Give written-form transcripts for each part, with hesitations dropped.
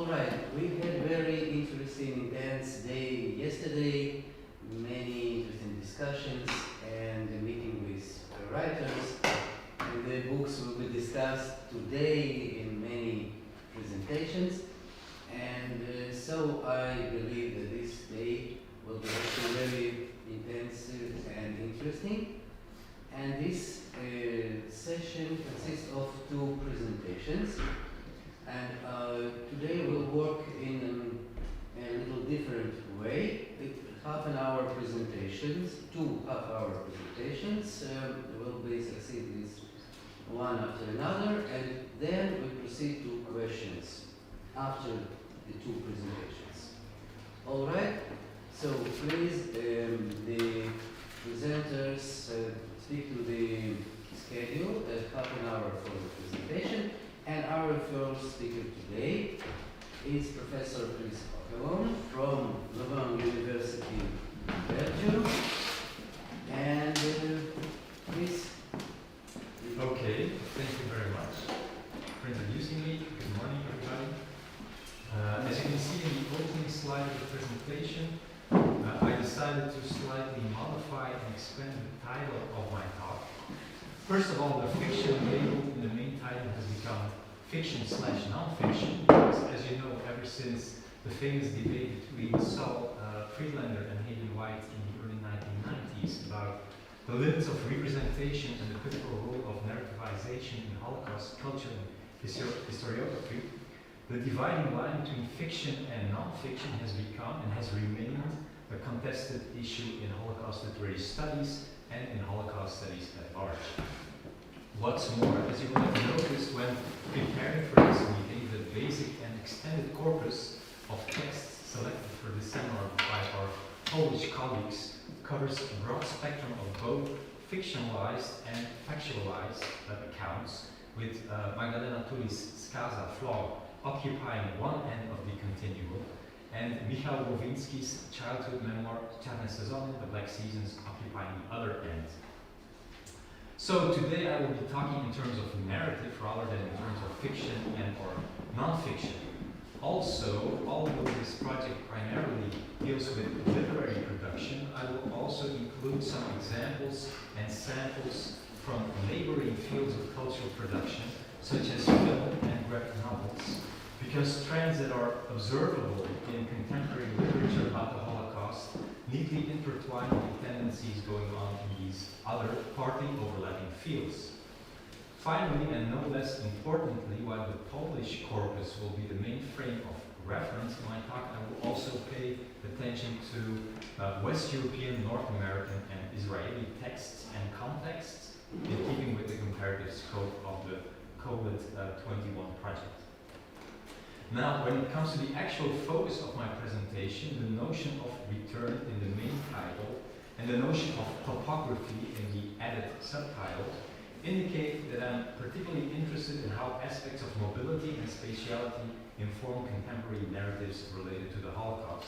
right, we had very interesting, intense day yesterday, many interesting discussions and a meeting with writers. And the books will be discussed today in many presentations. And so I believe that this day will be also very intensive and interesting. And this session consists of two presentations. And today we'll work in a little different way. With half-an-hour presentations, two half-hour presentations will be succeeded one after another, and then we proceed to questions after the two presentations. All right. So please, the presenters stick to the schedule, half an hour for the presentation. And our first speaker today is Professor Pawła from Lubelski University, Belgium. And please. Okay, thank you very much for introducing me. Good morning, everybody. As you can see in the opening slide of the presentation, I decided to slightly modify and expand the title of my talk. First of all, the fiction label in the main title has become fiction/non-fiction, because as you know, ever since the famous debate between Saul Friedlander and Hayden White in the early 1990s about the limits of representation and the critical role of narrativization in Holocaust culture and historiography, the dividing line between fiction and non-fiction has become and has remained a contested issue in Holocaust literary studies and in Holocaust studies at large. What's more, as you will have noticed when preparing for this meeting, the basic and extended corpus of texts selected for this seminar by our Polish colleagues covers a broad spectrum of both fictionalized and factualized accounts, with Magdalena Tulis' Skaza Flaw occupying one end of the continuum, and Michał Głowinski's childhood memoir Czarne Sezony, The Black Seasons, occupying the other end. So today I will be talking in terms of narrative rather than in terms of fiction and or non-fiction. Also, although this project primarily deals with literary production, I will also include some examples and samples from neighboring fields of cultural production, such as film and graphic novels, because trends that are observable in contemporary literature about the Holocaust neatly intertwine with tendencies going on in these other, partly overlapping fields. Finally, and no less importantly, while the Polish corpus will be the main frame of reference in my talk, I will also pay attention to West European, North American, and Israeli texts and contexts in keeping with the comparative scope of the CoHLIT-21 project. Now, when it comes to the actual focus of my presentation, the notion of return in the main title and the notion of topography in the added subtitle indicate that I'm particularly interested in how aspects of mobility and spatiality inform contemporary narratives related to the Holocaust.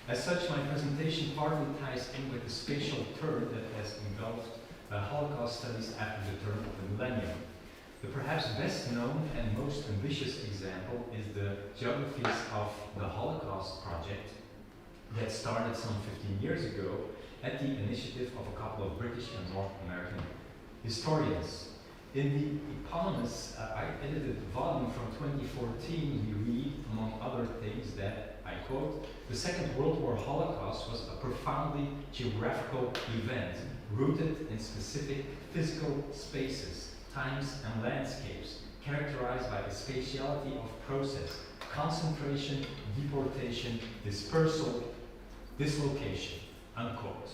As such, my presentation partly ties in with the spatial turn that has engulfed Holocaust studies after the turn of the millennium. The perhaps best known and most ambitious example is the Geographies of the Holocaust project that started some 15 years ago at the initiative of a couple of British and North American historians. In the eponymous, I edited volume from 2014, we read, among other things, that, I quote, "The Second World War Holocaust was a profoundly geographical event, rooted in specific physical spaces, times and landscapes, characterized by a spatiality of process, concentration, deportation, dispersal, dislocation," unquote.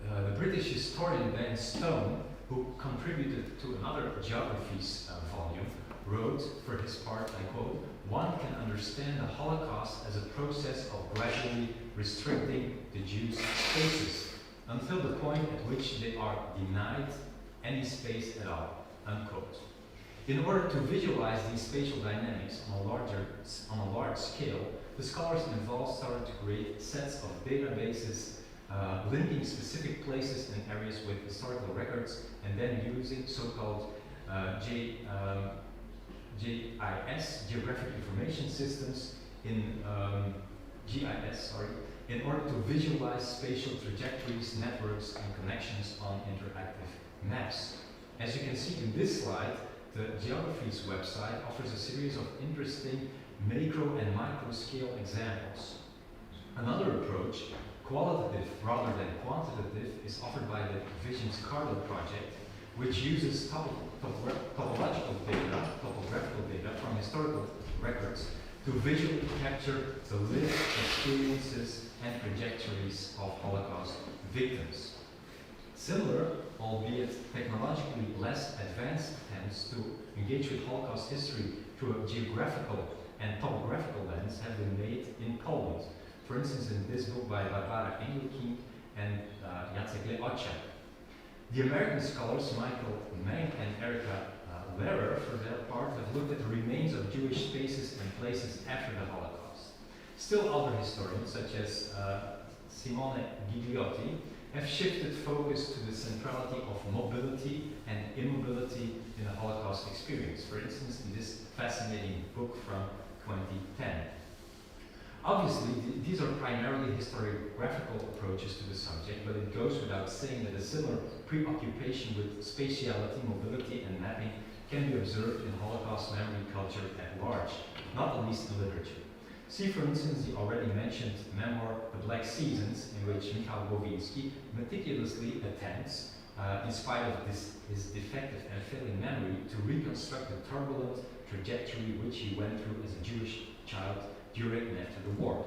The British historian Dan Stone, who contributed to another Geographies volume, wrote for his part, I quote, "One can understand the Holocaust as a process of gradually restricting the Jews' spaces until the point at which they are denied any space at all," unquote. In order to visualize these spatial dynamics on a large scale, the scholars involved started to create sets of databases linking specific places and areas with historical records, and then using so-called GIS, Geographic Information Systems, in in order to visualize spatial trajectories, networks, and connections on interactive maps. As you can see in this slide, the Geographies website offers a series of interesting macro and micro scale examples. Another approach, qualitative rather than quantitative, is offered by the Vision's CoHLIT project, which uses topographical data from historical records to visually capture the lived experiences and trajectories of Holocaust victims. Similar, albeit technologically less advanced attempts to engage with Holocaust history through a geographical and topographical lens have been made in Poland. For instance, in this book by Barbara Engelking and Jacek Żurek. The American scholars Michael Mang and Erika Lehrer, for their part, have looked at the remains of Jewish spaces and places after the Holocaust. Still other historians, such as Simone Gigliotti, have shifted focus to the centrality of mobility and immobility in the Holocaust experience, for instance, in this fascinating book from 2010. Obviously, these are primarily historiographical approaches to the subject, but it goes without saying that a similar preoccupation with spatiality, mobility, and mapping can be observed in Holocaust memory culture at large, not the least in literature. See, for instance, the already mentioned memoir The Black Seasons, in which Michał Głowinski meticulously attempts, in spite of his defective and failing memory, to reconstruct the turbulent trajectory which he went through as a Jewish child during and after the war.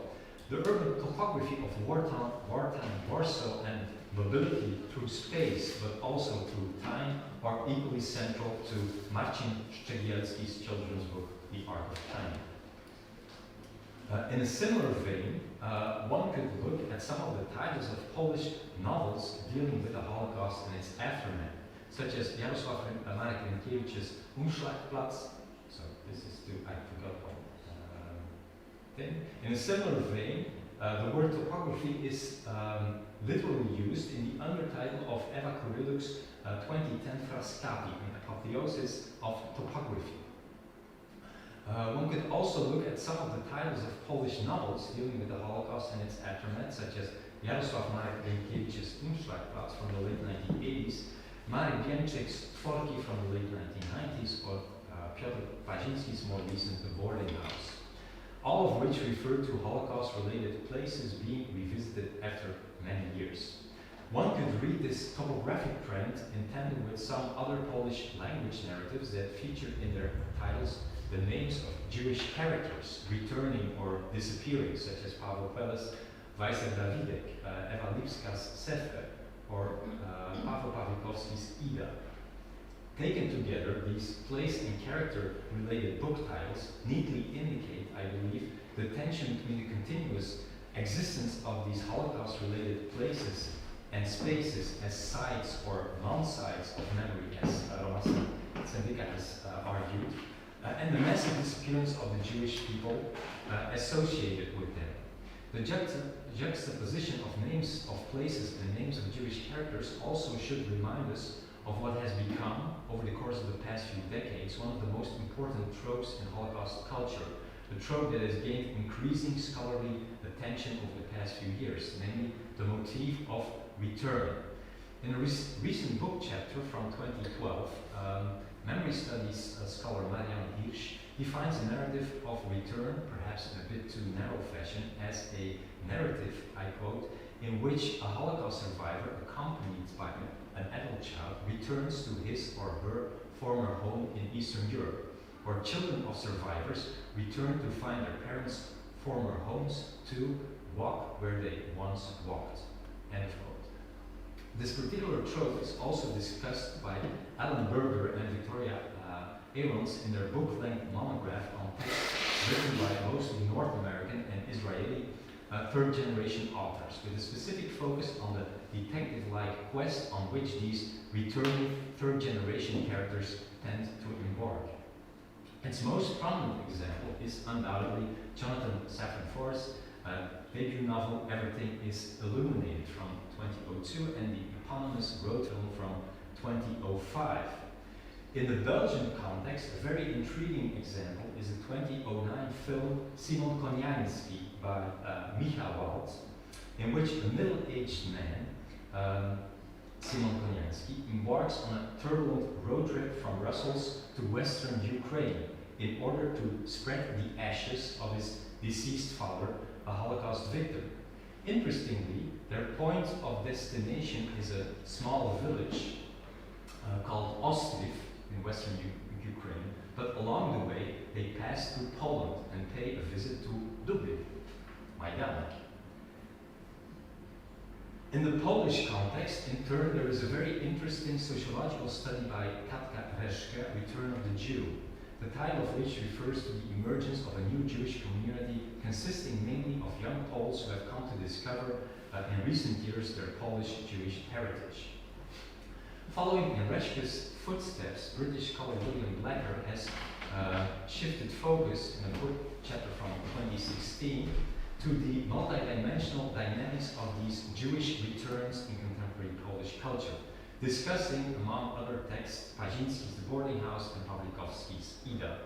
The urban topography of wartime Warsaw and mobility through space, but also through time, are equally central to Marcin Szczegielski's children's book, The Art of Time. In a similar vein, one could look at some of the titles of Polish novels dealing with the Holocaust and its aftermath, such as Jarosław Marek Rynkiewicz's Umschlagplatz. So this is I forgot one thing. In a similar vein, the word topography is literally used in the undertitle of Eva Kuryluk's 2010 Frascati, an apotheosis of topography. One could also look at some of the titles of Polish novels dealing with the Holocaust and its aftermath, such as Jarosław Marek Rynkiewicz's Umschlagplatz from the late 1980s, Marek Biemczyk's Tworki from the late 1990s, or Piotr Pazinski's more recent The Boarding House, all of which refer to Holocaust-related places being revisited after many years. One could read this topographic trend in tandem with some other Polish language narratives that featured in their titles the names of Jewish characters returning or disappearing, such as Paweł Kweles' Wajser Dawidek, Ewa Lipska's Sefre, or Paweł Pawlikowski's Ida. Taken together, these place and character-related book titles neatly indicate, I believe, the tension between the continuous existence of these Holocaust-related places and spaces as sites or non-sites of memory, as Roman Sendika has argued, and the massive disappearance of the Jewish people associated with them. The juxtaposition of names of places and names of Jewish characters also should remind us of what has become, over the course of the past few decades, one of the most important tropes in Holocaust culture, a trope that has gained increasing scholarly attention over the past few years, namely the motif of return. In a recent book chapter from 2012, memory studies scholar Marianne Hirsch defines the narrative of return, perhaps in a bit too narrow fashion, as a narrative, I quote, in which a Holocaust survivor accompanied by an adult child returns to his or her former home in Eastern Europe, or children of survivors return to find their parents' former homes to walk where they once walked. End of quote. This particular trope is also discussed by Alan Berger and Victoria Aarons in their book-length monograph on text written by mostly North American and Israeli third-generation authors, with a specific focus on the detective-like quest on which these returning third-generation characters tend to embark. Its most prominent example is undoubtedly Jonathan Safran Foer's debut novel Everything is Illuminated from 2002 and the eponymous road film from 2005. In the Belgian context, a very intriguing example is the 2009 film Simon Koniański by Micha Wald, in which a middle-aged man, Simon Koniański, embarks on a turbulent road trip from Brussels to western Ukraine in order to spread the ashes of his deceased father, a Holocaust victim. Interestingly, their point of destination is a small village called Ostliv in western Ukraine, but along the way they pass through Poland and pay a visit to Lublin, Jana. In the Polish context, in turn, there is a very interesting sociological study by Katka Reszke, Return of the Jew, the title of which refers to the emergence of a new Jewish community consisting mainly of young Poles who have come to discover in recent years their Polish Jewish heritage. Following in Reszke's footsteps, British scholar William Blacker has shifted focus in a book chapter from 2016 to the multidimensional dynamics of these Jewish returns in contemporary Polish culture, discussing, among other texts, Pazinski's The Boarding House and Pawlikowski's Ida.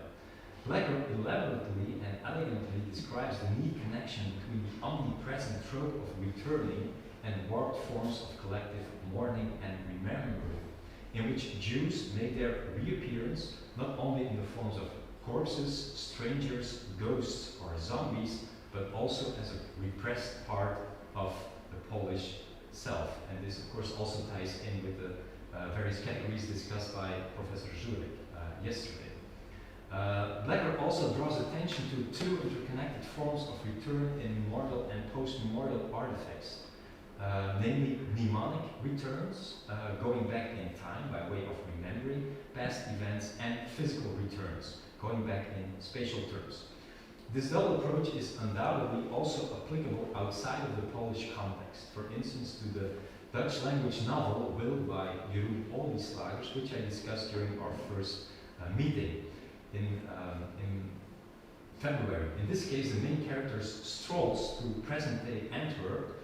Blacker elaborately and elegantly describes the neat connection between the omnipresent trope of returning and warped forms of collective mourning and remembering, in which Jews make their reappearance not only in the forms of corpses, strangers, ghosts, or zombies, but also as a repressed part of the Polish self. And this, of course, also ties in with the various categories discussed by Professor Żurek yesterday. Blacker also draws attention to two interconnected forms of return in memorial and post-memorial artifacts, namely mnemonic returns, going back in time by way of remembering past events, and physical returns, going back in spatial terms. This double approach is undoubtedly also applicable outside of the Polish context. For instance, to the Dutch language novel Will by Jeroen Olieslagers, which I discussed during our first meeting in February. In this case, the main character's strolls through present-day Antwerp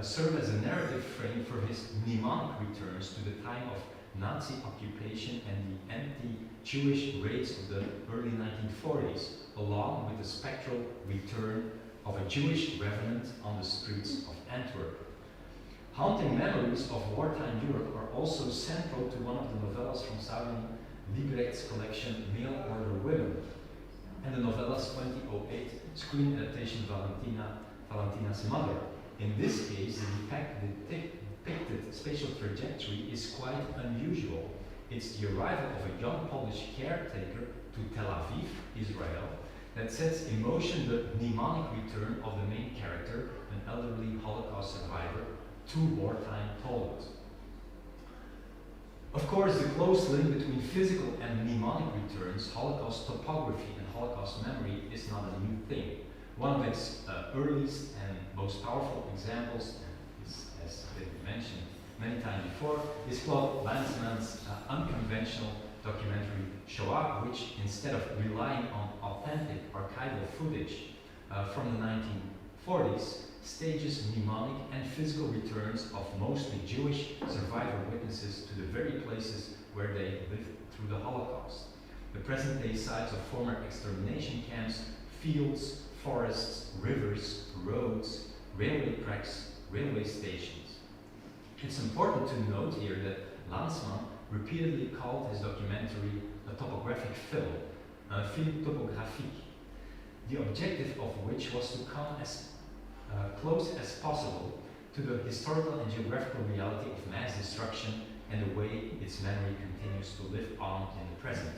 serve as a narrative frame for his mnemonic returns to the time of Nazi occupation and the anti-Jewish raids of the early 1940s, along with the spectral return of a Jewish revenant on the streets of Antwerp. Haunting memories of wartime Europe are also central to one of the novellas from Sauron Liebrecht's collection Mail Order Women, and the novella's 2008 screen adaptation Valentina's Mother. In this case, the depicted spatial trajectory is quite unusual. It's the arrival of a young Polish caretaker to Tel Aviv, Israel, that sets in motion the mnemonic return of the main character, an elderly Holocaust survivor, to wartime Poland. Of course, the close link between physical and mnemonic returns, Holocaust topography and Holocaust memory, is not a new thing. One of its earliest and most powerful examples, as been mentioned many times before, is Claude Lanzmann's unconventional documentary Shoah, which, instead of relying on authentic archival footage from the 1940s, stages mnemonic and physical returns of mostly Jewish survivor witnesses to the very places where they lived through the Holocaust. The present-day sites of former extermination camps, fields, forests, rivers, roads, railway tracks, railway stations. It's important to note here that Lanzmann repeatedly called his documentary a topographic film, un film topographique, the objective of which was to come as close as possible to the historical and geographical reality of mass destruction and the way its memory continues to live on in the present.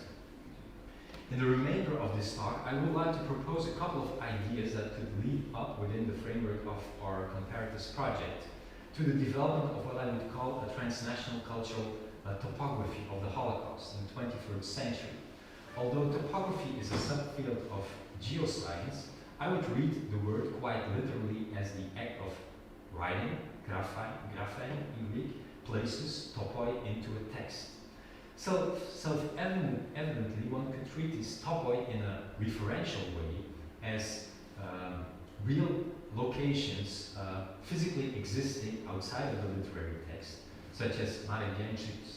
In the remainder of this talk, I would like to propose a couple of ideas that could lead up within the framework of our Comparatives project to the development of what I would call a transnational cultural topography of the Holocaust in the 21st century. Although topography is a subfield of geoscience, I would read the word quite literally as the act of writing, graphein in Greek, places topoi into a text. Self-evidently, one could treat this topoi in a referential way as real locations physically existing outside of the literary text, such as Marek Jędrzejczyk's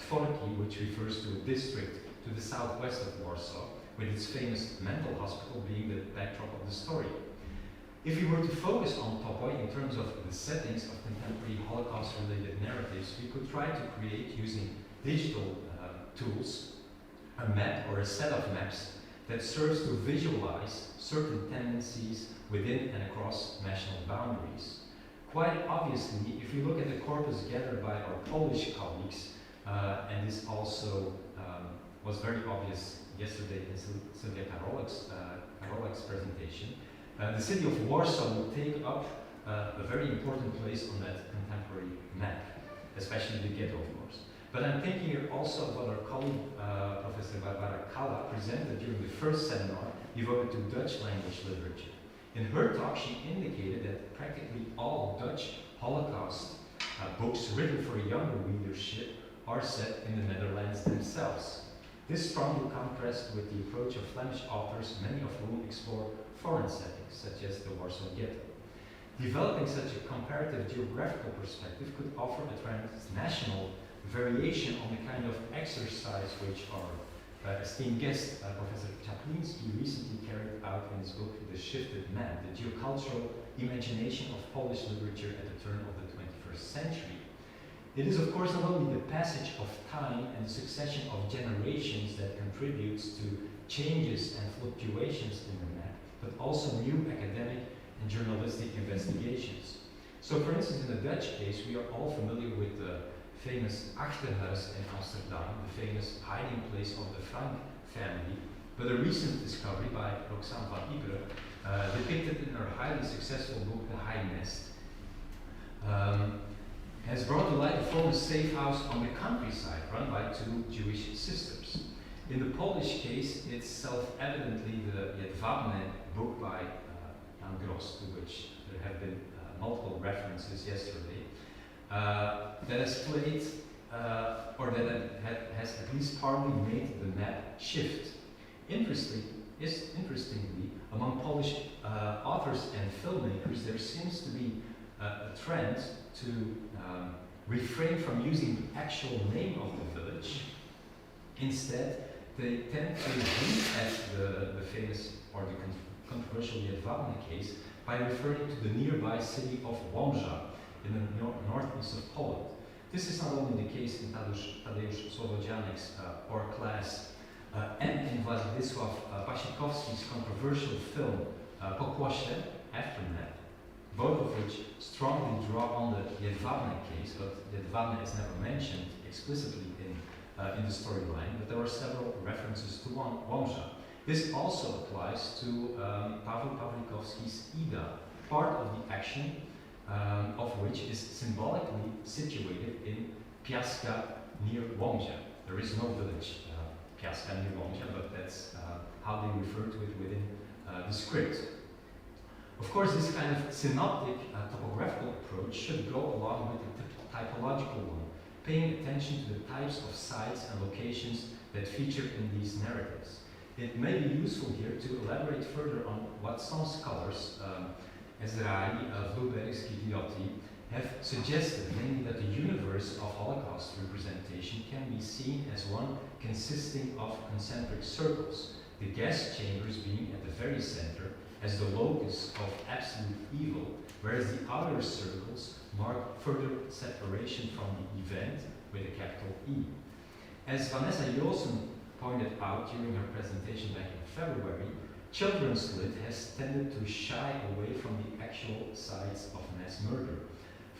Tworki, which refers to a district to the southwest of Warsaw, with its famous mental hospital being the backdrop of the story. If we were to focus on Topoi in terms of the settings of contemporary Holocaust-related narratives, we could try to create, using digital tools, a map or a set of maps that serves to visualize certain tendencies within and across national boundaries. Quite obviously, if we look at the corpus gathered by our Polish colleagues, and this also was very obvious yesterday in Sylwia Karolak's presentation, the city of Warsaw will take up a very important place on that contemporary map, especially the ghetto, of course. But I'm thinking here also of what our colleague, Professor Barbara Kalla, presented during the first seminar devoted to Dutch language literature. In her talk, she indicated that practically all Dutch Holocaust books written for a younger readership are set in the Netherlands themselves. This strongly contrasts with the approach of Flemish authors, many of whom explore foreign settings, such as the Warsaw Ghetto. Developing such a comparative geographical perspective could offer a transnational variation on the kind of exercise which our esteemed guest, Professor Czaplinski, recently carried out in his book, The Shifted Man, the geocultural imagination of Polish literature at the turn of the 21st century. It is, of course, not only the passage of time and the succession of generations that contributes to changes and fluctuations in the map, but also new academic and journalistic investigations. So, for instance, in the Dutch case, we are all familiar with the famous Achterhuis in Amsterdam, the famous hiding place of the Frank family, but a recent discovery by Roxane van Ypres, depicted in her highly successful book, The High Nest, has brought to light a former safe house on the countryside run by two Jewish sisters. In the Polish case, it's self-evidently the Jedwabne book by Jan Gross, to which there have been multiple references yesterday, that has played, or that has at least partly made the map shift. Interestingly, among Polish authors and filmmakers, there seems to be a trend to refrain from using the actual name of the village. Instead, they tend to hint at the famous or the controversial Jedwabne case by referring to the nearby city of Łomża in the northeast of Poland. This is not only the case in Tadeusz Słowodzianek's Or Class and in Władysław Wasikowski's controversial film Pokłosie, Aftermath, both of which strongly draw on the Jedwabne case, but Jedwabne is never mentioned explicitly in the storyline, but there are several references to Łomża. This also applies to Paweł Pawlikowski's Ida, part of the action of which is symbolically situated in Piaska near Łomża. There is no village, Piaska near Łomża, but that's how they refer to it within the script. Of course, this kind of synoptic topographical approach should go along with the typological one, paying attention to the types of sites and locations that feature in these narratives. It may be useful here to elaborate further on what some scholars, Ezrahi, Lubelski, have suggested, namely that the universe of Holocaust representation can be seen as one consisting of concentric circles, the gas chambers being at the very center as the locus of absolute evil, whereas the outer circles mark further separation from the event with a capital E. As Vanessa Joosen pointed out during her presentation back in February, children's lit has tended to shy away from the actual sites of mass murder,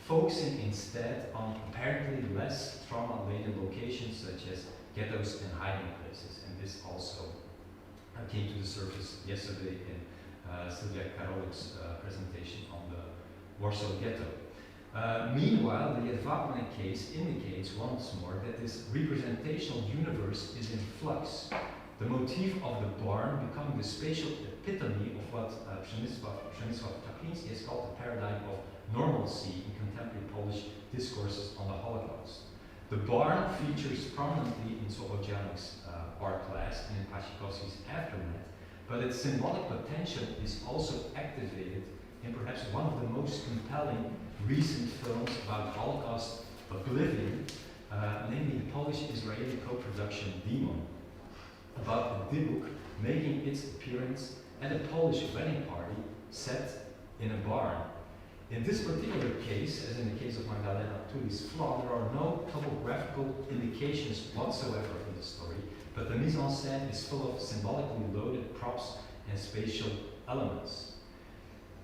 focusing instead on apparently less trauma-laden locations such as ghettos and hiding places, and this also came to the surface yesterday in Sylwia Karolak's presentation on the Warsaw Ghetto. Meanwhile, the Jedwabne case indicates once more that this representational universe is in flux. The motif of the barn becoming the spatial epitome of what Przemysław Czaplinski has called the paradigm of normalcy in contemporary Polish discourses on the Holocaust. The barn features prominently in Słowodzianek's Or Class and in Wasikowski's Aftermath, but its symbolic potential is also activated in perhaps one of the most compelling recent films about Holocaust oblivion, namely the Polish-Israeli co-production Demon, about a dybbuk making its appearance at a Polish wedding party set in a barn. In this particular case, as in the case of Magdalena Tuli's Flaw, there are no topographical indications whatsoever in the story, but the mise en scène is full of symbolically loaded props and spatial elements.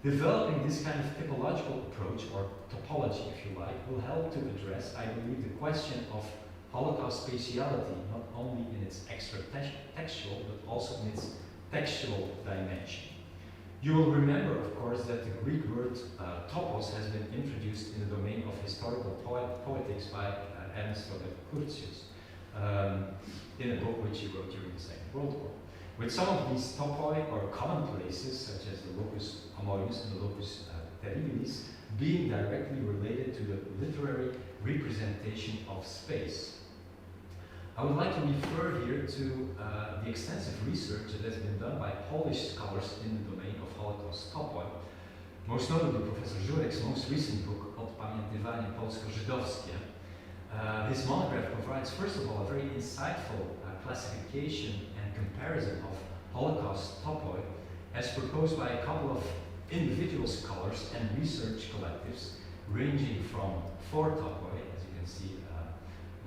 Developing this kind of typological approach, or topology if you like, will help to address, I believe, the question of Holocaust spatiality, not only in its extra-textual, but also in its textual dimension. You will remember, of course, that the Greek word topos has been introduced in the domain of historical poetics by Ernst Robert Curtius in a book which he wrote during the Second World War. With some of these topoi, or commonplaces, such as the locus amoris and the locus terribilis, being directly related to the literary representation of space. I would like to refer here to the extensive research that has been done by Polish scholars in the domain of Holocaust topoi, most notably Professor Żurek's most recent book, Odbędzie, Polsko-Żydowskiej. His monograph provides, first of all, a very insightful classification and comparison of Holocaust topoi as proposed by a couple of individual scholars and research collectives ranging from 4 topoi, as you can see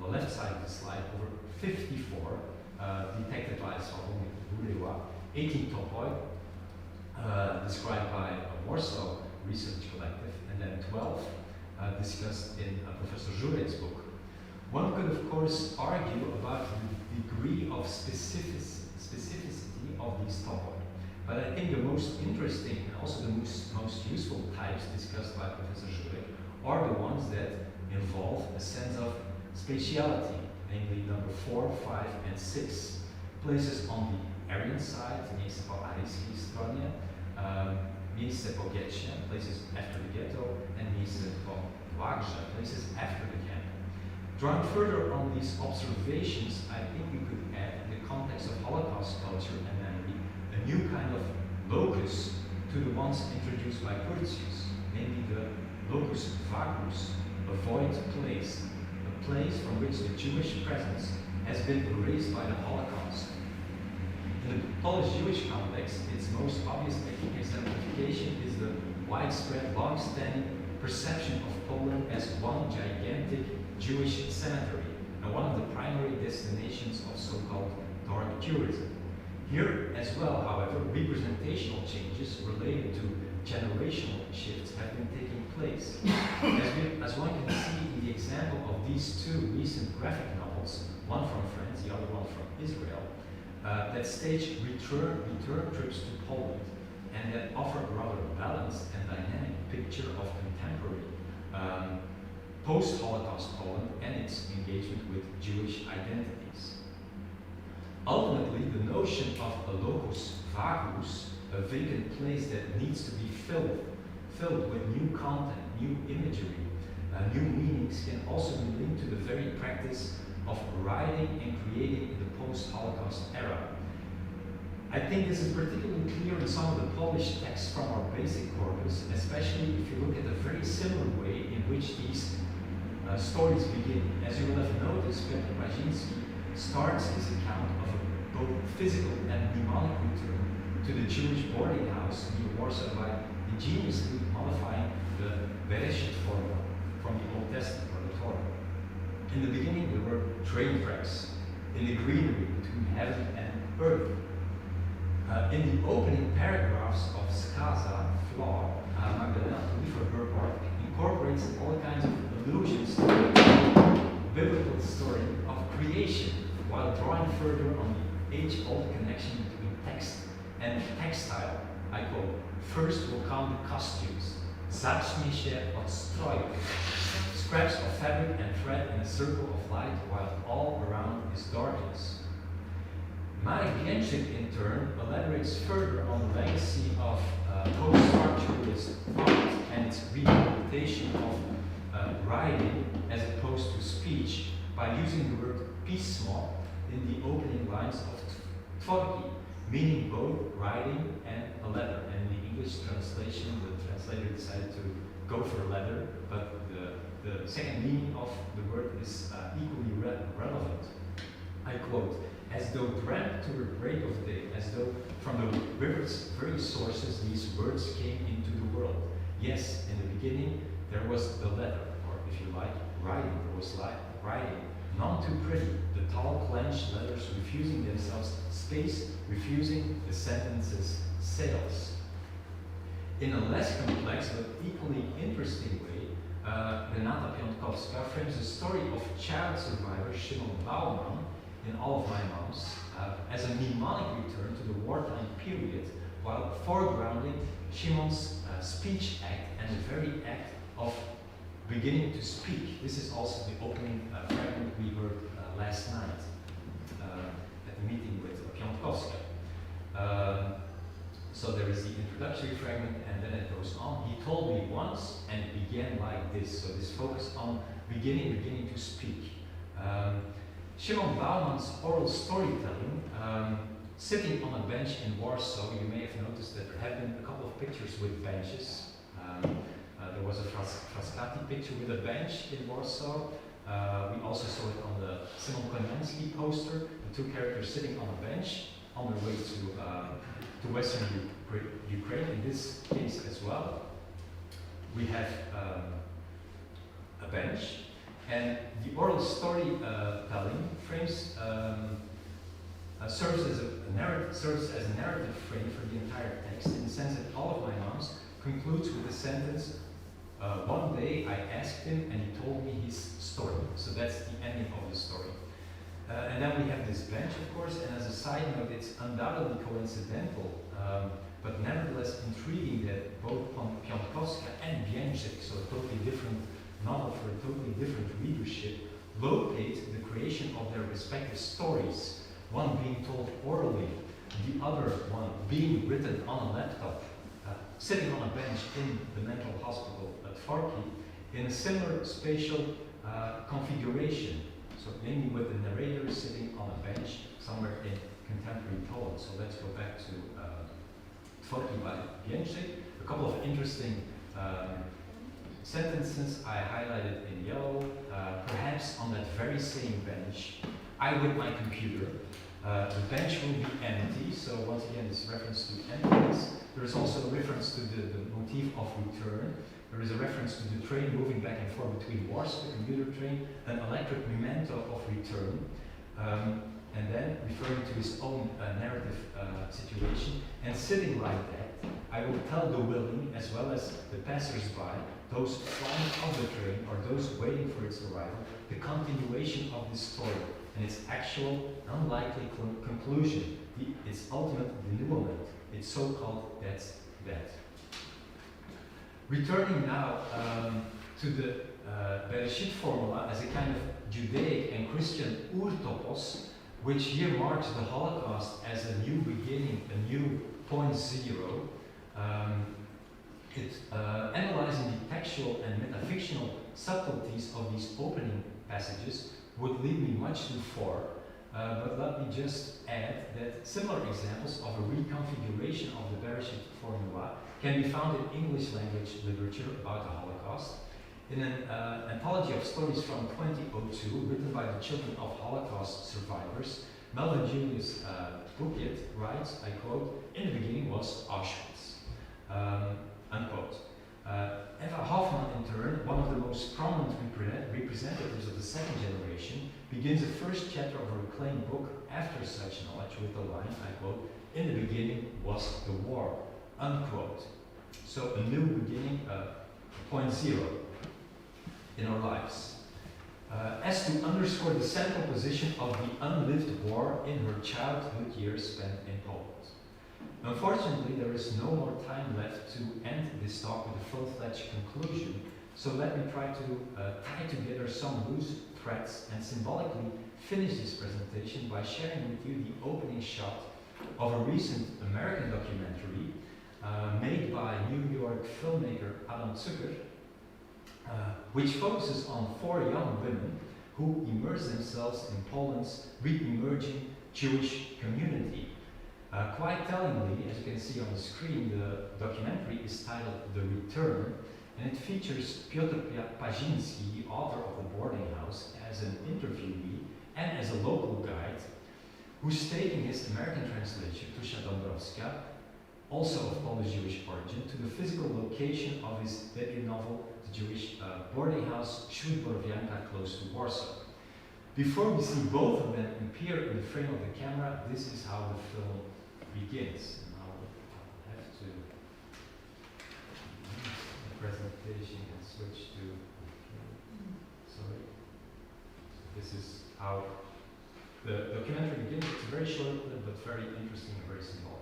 on the left side of the slide, over 54 detected by Sławomir Jacek, 18 topoi described by a Warsaw research collective, and then 12 discussed in Professor Żurek's book. One could, of course, argue about the degree of specificity of these topoi, but I think the most interesting and also the most useful types discussed by Professor Żurek are the ones that involve a sense of spatiality, namely number 4, 5, and 6. Places on the Aryan side, miejsce po aryjskiej stronie, miejsce po getcie, places after the ghetto, and miejsce po łagrze, places after the camp. Drawing further on these observations, I think we could add, in the context of Holocaust culture and memory, a new kind of locus to the ones introduced by Curtius, namely the locus vagus, a void place, a place from which the Jewish presence has been erased by the Holocaust. In the Polish-Jewish context, its most obvious exemplification is the widespread, long-standing perception of Poland as one gigantic Jewish cemetery and one of the primary destinations of so-called dark tourism. Here as well, however, representational changes related to generational shifts have been taking place. As one can see in the example of these 2 recent graphic novels, one from France, the other one from Israel, that stage return trips to Poland and that offer a rather balanced and dynamic picture of contemporary post-Holocaust Poland and its engagement with Jewish identities. Ultimately, the notion of a locus vagus, a vacant place that needs to be filled with new content, new imagery, new meanings, can also be linked to the very practice of writing and creating in the post-Holocaust era. I think this is particularly clear in some of the Polish texts from our basic corpus, especially if you look at the very similar way in which these stories begin. As you will have noticed, Piotr Baziński starts his account of a both physical and mnemonic return to the Jewish boarding house near Warsaw by ingeniously modifying the Bereshit formula from the Old Testament or the Torah. In the beginning, there were train tracks in the greenery between heaven and earth. In the opening paragraphs of Skaza, Flaw, Magdalena Tuli's her part incorporates all kinds of allusions to the biblical story of creation, while drawing further on the age-old connection between text and textile. I quote, "First will come the costumes, zacznie się od strojów, scraps of fabric and thread in a circle of light, while all around is darkness." Marek Jęczyk, in turn, elaborates further on the legacy of post-structuralist art and its rehabilitation of writing as opposed to speech by using the word pismo in the opening lines of tworki, meaning both writing and a letter, and in the English translation, the translator decided to go for leather, but the second meaning of the word is equally relevant. I quote, "As though dragged to the break of day, as though from the river's very sources these words came into the world. Yes, in the beginning there was the letter, or if you like, writing. There was writing, none too pretty, the tall clenched letters refusing themselves space, refusing the sentences sails." In a less complex but equally interesting way, Renata Piątkowska frames the story of child survivor Szymon Bauman in All of My Moms as a mnemonic return to the wartime period, while foregrounding Szymon's speech act and the very act of beginning to speak. This is also the opening fragment we heard last night at the meeting with Piątkowska. So there is the introductory fragment and then it goes on. "He told me once and it began like this." So this focus on beginning to speak. Szymon Bauman's oral storytelling, sitting on a bench in Warsaw, you may have noticed that there have been a couple of pictures with benches. There was a Frascati picture with a bench in Warsaw. We also saw it on the Simon Koniański poster, the two characters sitting on a bench on their way to Western Ukraine. In this case as well, we have a bench, and the oral storytelling frames serves as a narrative frame for the entire text, in the sense that All of My Moms concludes with the sentence, "One day I asked him and he told me his story." So that's the ending of the story. And then we have this bench, of course, and as a side note, it's undoubtedly coincidental, but nevertheless intriguing that both Piątkowska and Bięczyk, so a totally different novel for a totally different readership, locate the creation of their respective stories, one being told orally, the other one being written on a laptop, sitting on a bench in the mental hospital at Antwerpii, in a similar spatial configuration. So mainly with the narrator sitting on a bench somewhere in contemporary Poland. So let's go back to Antwerpii by Bięczyk. A couple of interesting sentences I highlighted in yellow. Perhaps on that very same bench, I with my computer. The bench will be empty, so once again this reference to emptiness. There is also a reference to the motif of return. There is a reference to the train moving back and forth between Warsaw, the commuter train, an electric memento of return, and then referring to his own narrative situation. And sitting like that, I will tell the willing as well as the passers-by, those flying off the train or those waiting for its arrival, the continuation of this story and its actual, unlikely conclusion, its ultimate denouement, its so-called that's that. Returning now to the Bereshit formula as a kind of Judaic and Christian urtopos, which here marks the Holocaust as a new beginning, a new point zero. Analyzing the textual and metafictional subtleties of these opening passages would lead me much too far, but let me just add that similar examples of a reconfiguration of the Bereshit formula can be found in English language literature about the Holocaust. In an anthology of stories from 2002, written by the children of Holocaust survivors, Melvin Julius Bukiet writes, I quote, "In the beginning was Auschwitz," unquote. Eva Hoffman, in turn, one of the most prominent representatives of the second generation, begins the first chapter of her acclaimed book after such knowledge with the line, I quote, "In the beginning was the war," unquote. So a new beginning, point zero in our lives. As to underscore the central position of the unlived war in her childhood years spent in Poland. Unfortunately, there is no more time left to end this talk with a full-fledged conclusion, so let me try to tie together some loose threads and symbolically finish this presentation by sharing with you the opening shot of a recent American documentary made by New York filmmaker Adam Zucker, which focuses on 4 young women who immerse themselves in Poland's re-emerging Jewish community. Quite tellingly, as you can see on the screen, the documentary is titled The Return, and it features Piotr Pazinski, the author of The Boarding House, as an interviewee and as a local guide, who's taking his American translation, Tusza Dąbrowska, also of Polish Jewish origin, to the physical location of his debut novel, the Jewish boarding house Śródborowianka, close to Warsaw. Before we see both of them appear in the frame of the camera, this is how the film begins. And I'll have to the presentation and switch to, sorry. This is how the documentary begins. It's a very short clip, but very interesting and very symbolic.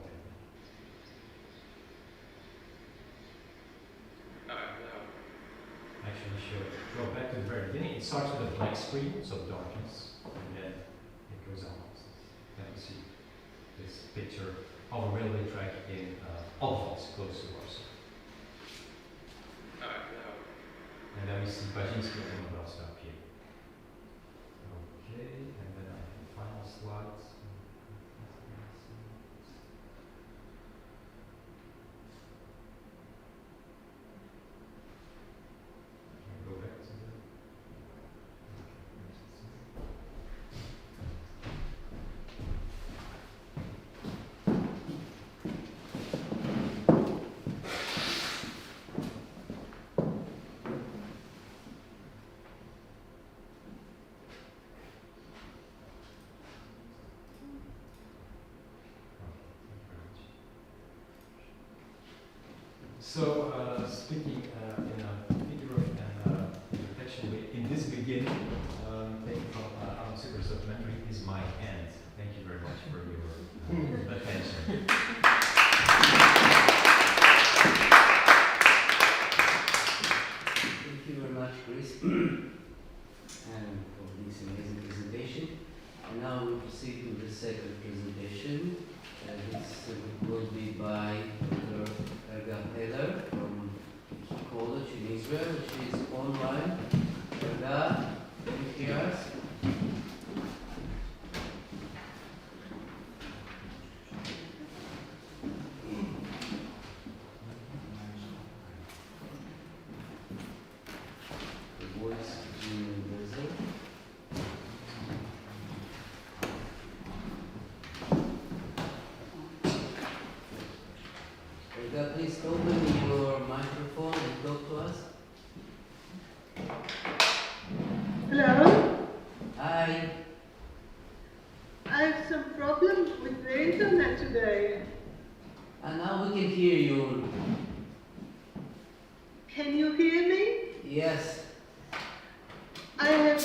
Actually, should go back to the very beginning. It starts with a black screen, so darkness, and then it goes on. Then you see this picture of a railway track in Olwos, close to Warsaw. And then we see Bazinski and Dąbrowska up here. Okay, and then I have the final slides. Go back to the. So, speaking in a figure and interpretation way, in this beginning, taken from Alan Sugar's documentary, is my end. Thank you very much for your attention. Thank you very much, Chris, and for this amazing presentation. And now we proceed to the second presentation. This will be by Dr. Taylor from college in Israel. She is online. Erga, can you hear us? The voice is universal. Erga, please open your microphone and talk to us. Hello? Hi. I have some problems with the internet today. And now we can hear you. Can you hear me? Yes. I have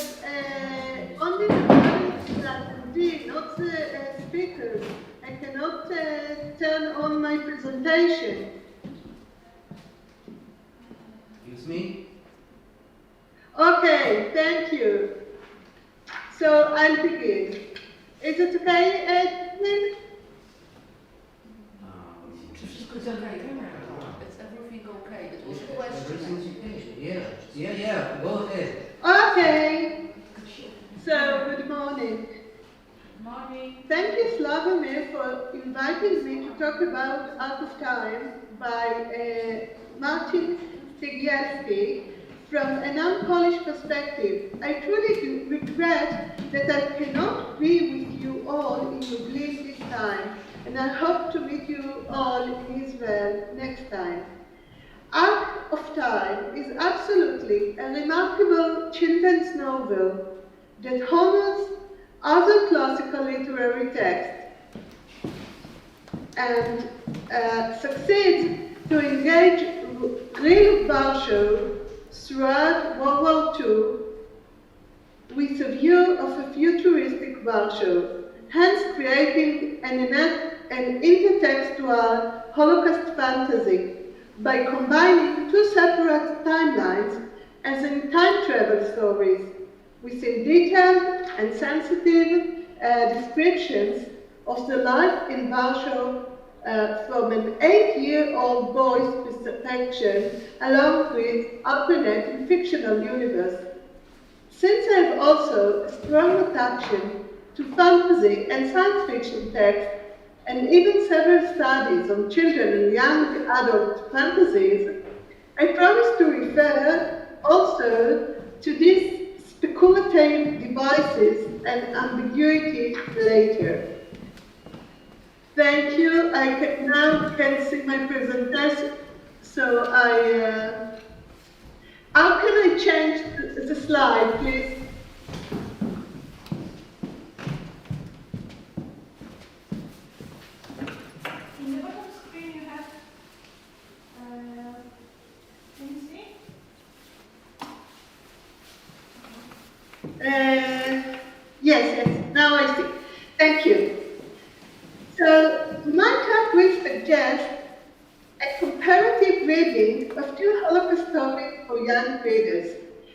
only the voice attendee, not the speakers. I cannot turn on my presentation. Excuse me? Okay, thank you. So I'll begin. Is it okay, Edwin? Czy wszystko jest okej? Is everything okay? It was a question. Everything's okay. Yeah. Go ahead. Okay. So, good morning. Morning. Thank you, Sławomir, for inviting me to talk about Out of Time by Martin Cegielski from a non-Polish perspective. I truly regret that I cannot be with you all in Lublin this time, and I hope to meet you all in Israel next time. Out of Time is absolutely a remarkable children's novel that honors other classical literary texts and succeeds to engage real Warsaw throughout World War II with a view of a futuristic Warsaw, hence creating an intertextual Holocaust fantasy by combining two separate timelines as in time travel stories, within detailed and sensitive descriptions of the life in Warsaw from an 8-year-old boy's perspective, along with alternating fictional universe. Since I have also a strong attraction to fantasy and science fiction texts, and even several studies on children and young adult fantasies, I promise to refer also to these speculative devices and ambiguity later. Thank you. I can see my presentation, so how can I change the slide, please? In the bottom screen you have, can you see? Yes, now I see. Thank you. So, my talk will suggest a comparative reading of two Holocaust stories for young readers,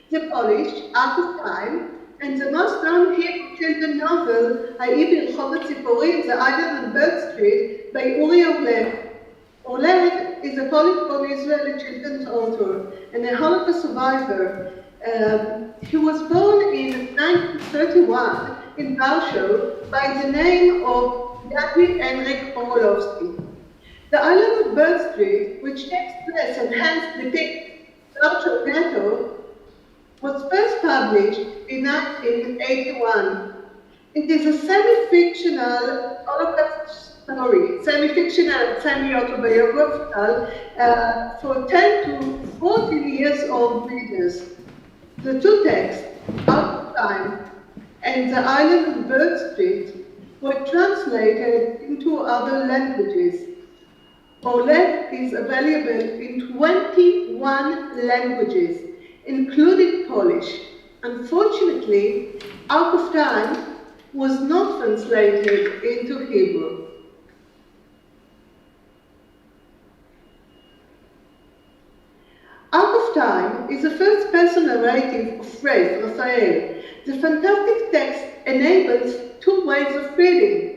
the Polish, Out of Time, and the most known Hebrew children's novel, Ha'ibir Chovat Ziporim, The Ilan on Bird Street, by Uri Orlev. Orlev is a Polish-born Israeli children's author and a Holocaust survivor. He was born in 1931 in Warsaw by the name of Yadwin Henryk Orlowski. The Island of Bird Street, which takes place and hence depicts Warsaw Ghetto, was first published in 1981. It is a semi-fictional Holocaust story, semi-fictional and semi-autobiographical for 10 to 14 years old readers. The two texts, Out of Time and The Island of Bird Street, were translated into other languages. Orlev is available in 21 languages, including Polish. Unfortunately, Out of Time was not translated into Hebrew. Out of Time is a first-person narrative of Rafe Raphael. The fantastic text enables two ways of reading.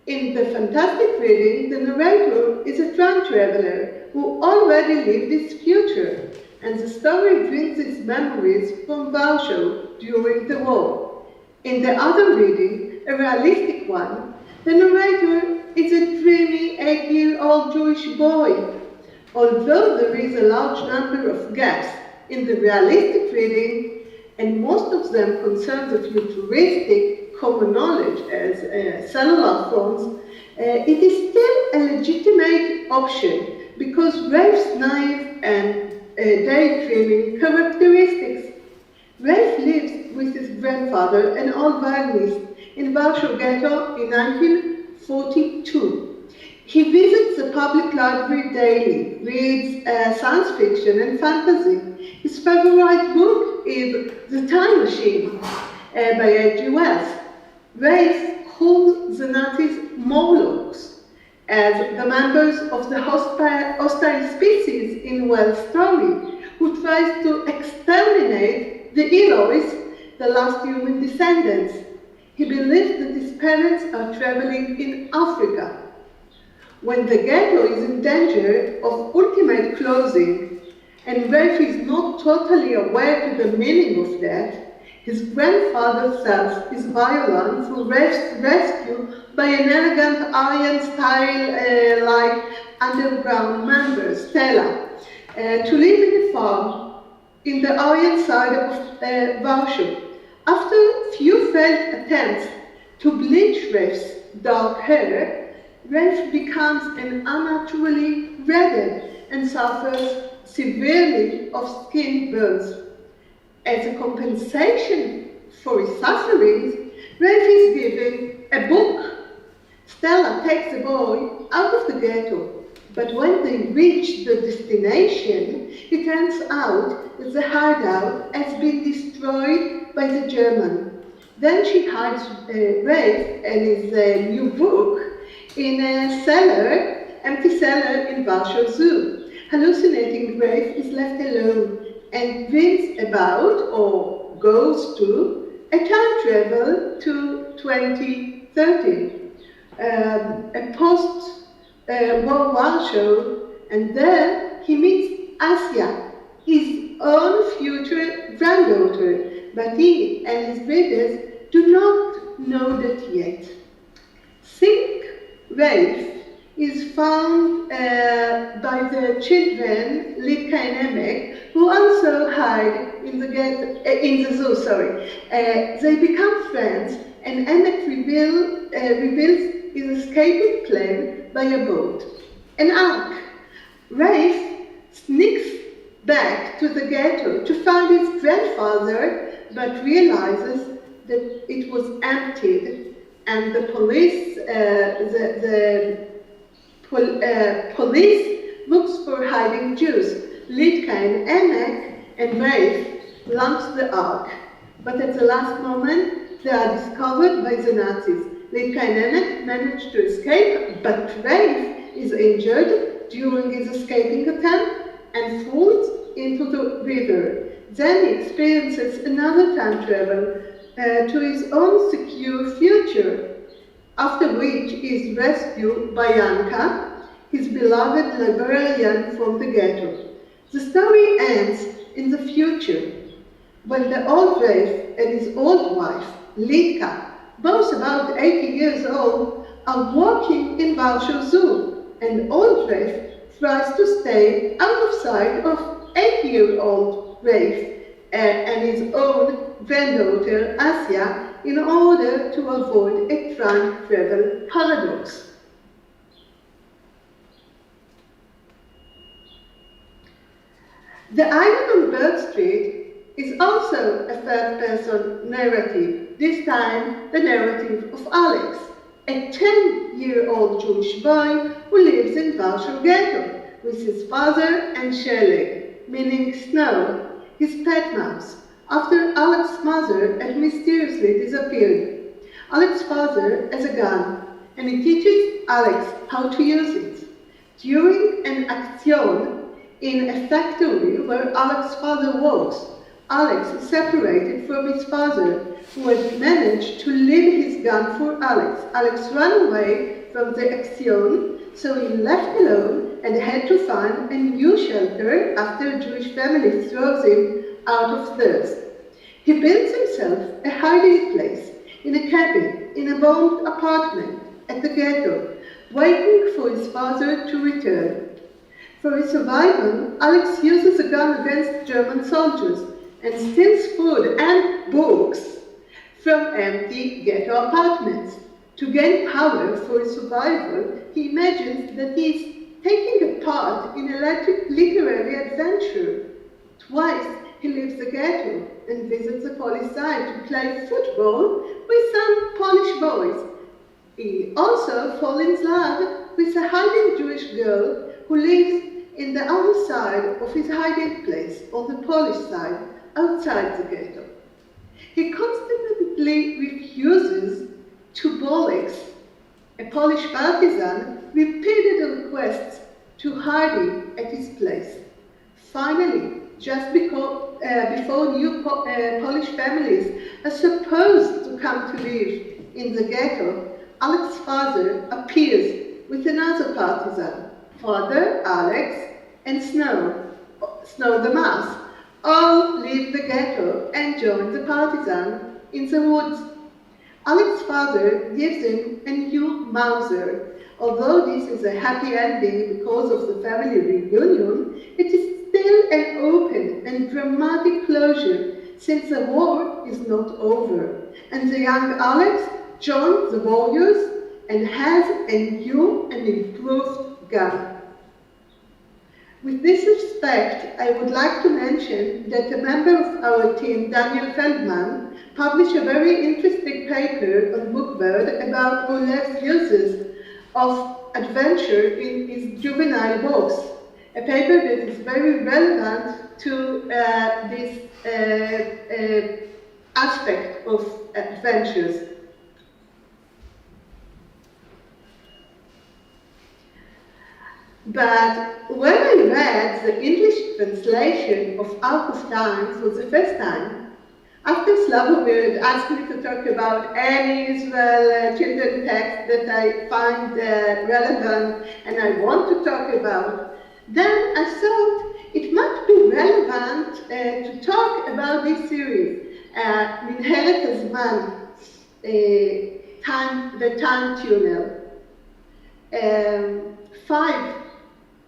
In the fantastic reading, the narrator is a time traveler who already lived his future, and the story brings his memories from Warsaw during the war. In the other reading, a realistic one, the narrator is a dreamy 8-year-old Jewish boy. Although there is a large number of gaps in the realistic reading, and most of them concern the futuristic common knowledge as cellular phones, it is still a legitimate option because Rafe's naive and daydreaming characteristics. Rafe lives with his grandfather, an old violinist, in Warsaw Ghetto in 1942. He visits the public library daily, reads science fiction and fantasy. His favorite book is The Time Machine by H.G. Wells. Rafe calls the Nazis Morlocks, as the members of the hostile species in Wells' story, who tries to exterminate the Elois, the last human descendants. He believes that his parents are traveling in Africa. When the ghetto is in danger of ultimate closing, and Rafe is not totally aware to the meaning of that, his grandfather sells his violin for Rafe's rescue by an elegant Aryan-style like underground member, Stella, to live in a farm in the Aryan side of Warsaw. After a few failed attempts to bleach Rafe's dark hair, Rafe becomes an unnaturally redhead and suffers severely of skin burns. As a compensation for his sufferings, Rafe is given a book. Stella takes the boy out of the ghetto, but when they reach the destination, it turns out that the hideout has been destroyed by the German. Then she hides Rafe and his new book in a cellar, empty cellar in Warsaw Zoo. Hallucinating Rafe is left alone and dreams about, or goes to, a time travel to 2030, a post-war Warsaw, and there he meets Asia, his own future granddaughter, but he and his readers do not know that yet. Think Rafe is found by the children, Litka and Emek, who also hide in the zoo. They become friends, and Emek reveals his escaping plan by a boat. An ark. Rafe sneaks back to the ghetto to find his grandfather, but realizes that it was emptied, and the police looks for hiding Jews. Litka and Emek and Rafe launch the ark, but at the last moment they are discovered by the Nazis. Litka and Emek manage to escape, but Rafe is injured during his escaping attempt and falls into the river. Then he experiences another time travel to his own secure future, after which he is rescued by Janka, his beloved librarian from the ghetto. The story ends in the future, when the old Rafe and his old wife, Litka, both about 80 years old, are walking in Warsaw Zoo, and old Rafe tries to stay out of sight of 8-year-old Rafe and his own granddaughter, Asia, in order to avoid a time travel paradox. The Island on Bird Street is also a third-person narrative, this time the narrative of Alex, a 10-year-old Jewish boy who lives in Warsaw Ghetto with his father and Sheleg, meaning snow, his pet mouse, after Alex's mother had mysteriously disappeared. Alex's father has a gun, and he teaches Alex how to use it. During an action in a factory where Alex's father works, Alex is separated from his father, who had managed to leave his gun for Alex. Alex ran away from the action, so he left alone and had to find a new shelter after a Jewish family throws him out of theirs. He builds himself a hiding place in a cabin in a bombed apartment at the ghetto, waiting for his father to return. For his survival, Alex uses a gun against German soldiers and steals food and books from empty ghetto apartments. To gain power for his survival, he imagines that he is taking a part in a literary adventure. Twice he leaves the ghetto and visits the Polish side to play football with some Polish boys. He also falls in love with a hiding Jewish girl who lives in the other side of his hiding place, on the Polish side, outside the ghetto. He constantly refuses to Boleks, a Polish partisan, repeated requests to hide him at his place. Finally, just before new Polish families are supposed to come to live in the ghetto, Alex's father appears with another partisan, Father, Alex, and Snow the mouse, all leave the ghetto and join the partisan in the woods. Alex's father gives him a new Mauser. Although this is a happy ending because of the family reunion, it is still an open and dramatic closure, since the war is not over, and the young Alex joins the warriors and has a new and improved gun. With this respect, I would like to mention that a member of our team, Daniel Feldman, published a very interesting paper on Bookbird about Orlev's uses of adventure in his juvenile books, a paper that is very relevant to this aspect of adventures. But when I read the English translation of Out of Time for the first time, after Sławomir had asked me to talk about any Israel children text that I find relevant and I want to talk about, then I thought it might be relevant to talk about this series, Minheret HaZman, the Time Tunnel. 5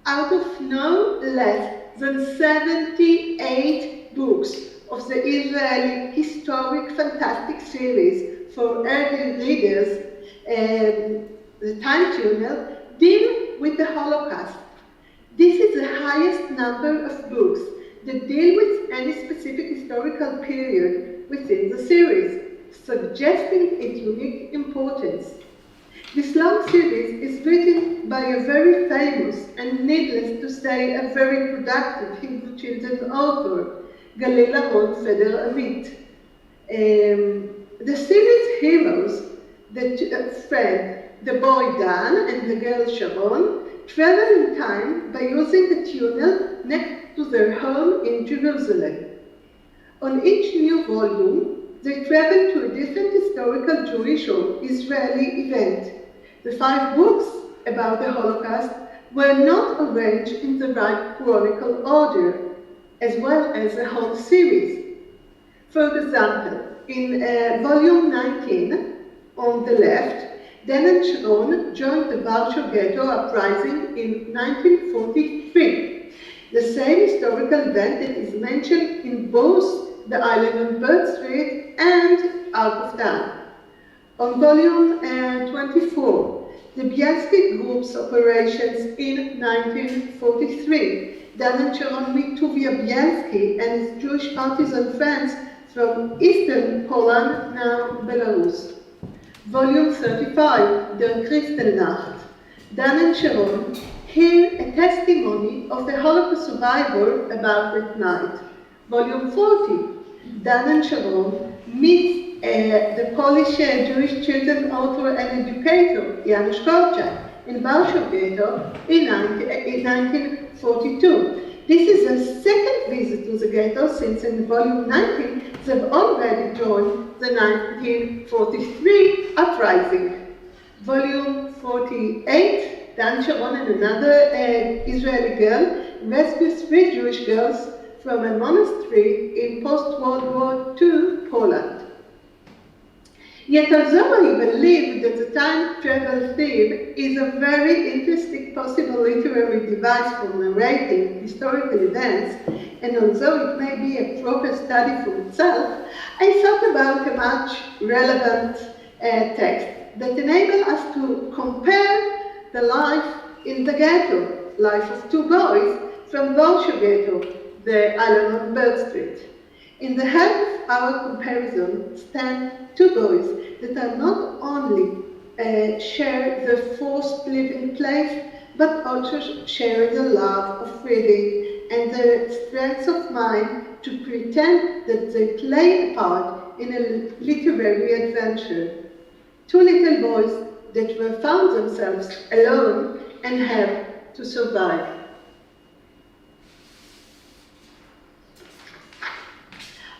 out of no less than 78 books of the Israeli historic fantastic series for early readers, the Time Journal, deal with the Holocaust. This is the highest number of books that deal with any specific historical period within the series, suggesting its unique importance. This long series is written by a very famous and, needless to say, a very productive Hebrew children's author, Galil Aron Feder Amit. The series heroes, Fred, the boy Dan, and the girl Sharon, travel in time by using the tunnel next to their home in Jerusalem. On each new volume, they travel to a different historical Jewish or Israeli event. The 5 books about the Holocaust were not arranged in the right chronicle order, as well as the whole series. For example, in volume 19, on the left, Dan and Sharon joined the Warsaw Ghetto uprising in 1943, the same historical event that is mentioned in both the Island on Bird Street and Out of Town. On volume 24, the Bielski Group's operations in 1943. Dan and Sharon meet Tuvia Bielski and his Jewish partisan friends from eastern Poland, now Belarus. Volume 35, Der Kristallnacht. Dan and Sharon hear a testimony of the Holocaust survivor about that night. Volume 40, Dan and Sharon meet the Polish Jewish children author and educator, Janusz Korczak, in Warsaw Ghetto in 1942. This is a second visit to the ghetto since in volume 19 they've already joined the 1943 uprising. Volume 48, Dan Sharon and another Israeli girl rescue 3 Jewish girls from a monastery in post-World War II Poland. Yet although I believe that the time travel theme is a very interesting possible literary device for narrating historical events, and although it may be a proper study for itself, I thought about a much relevant text that enables us to compare the life in the ghetto, life of 2 boys from Warsaw Ghetto, the Island on Bird Street. In the heart of our comparison stand 2 boys that are not only share the forced living place, but also share the love of reading and the strength of mind to pretend that they play a part in a literary adventure. 2 little boys that were found themselves alone and have to survive.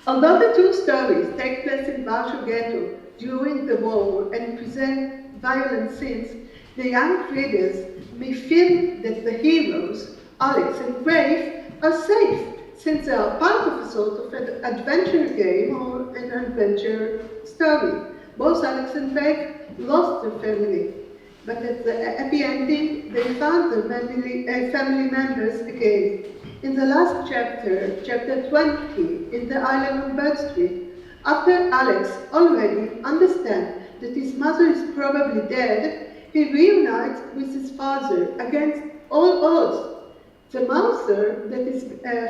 Although the 2 stories take place in Warsaw Ghetto during the war and present violent scenes, the young readers may feel that the heroes, Alex and Brave, are safe, since they are part of a sort of an adventure game or an adventure story. Both Alex and Brave lost their family, but at the happy ending, they found their family members again. In the last chapter, chapter 20, in the Island on Bird Street, after Alex already understands that his mother is probably dead, he reunites with his father against all odds. The monster that his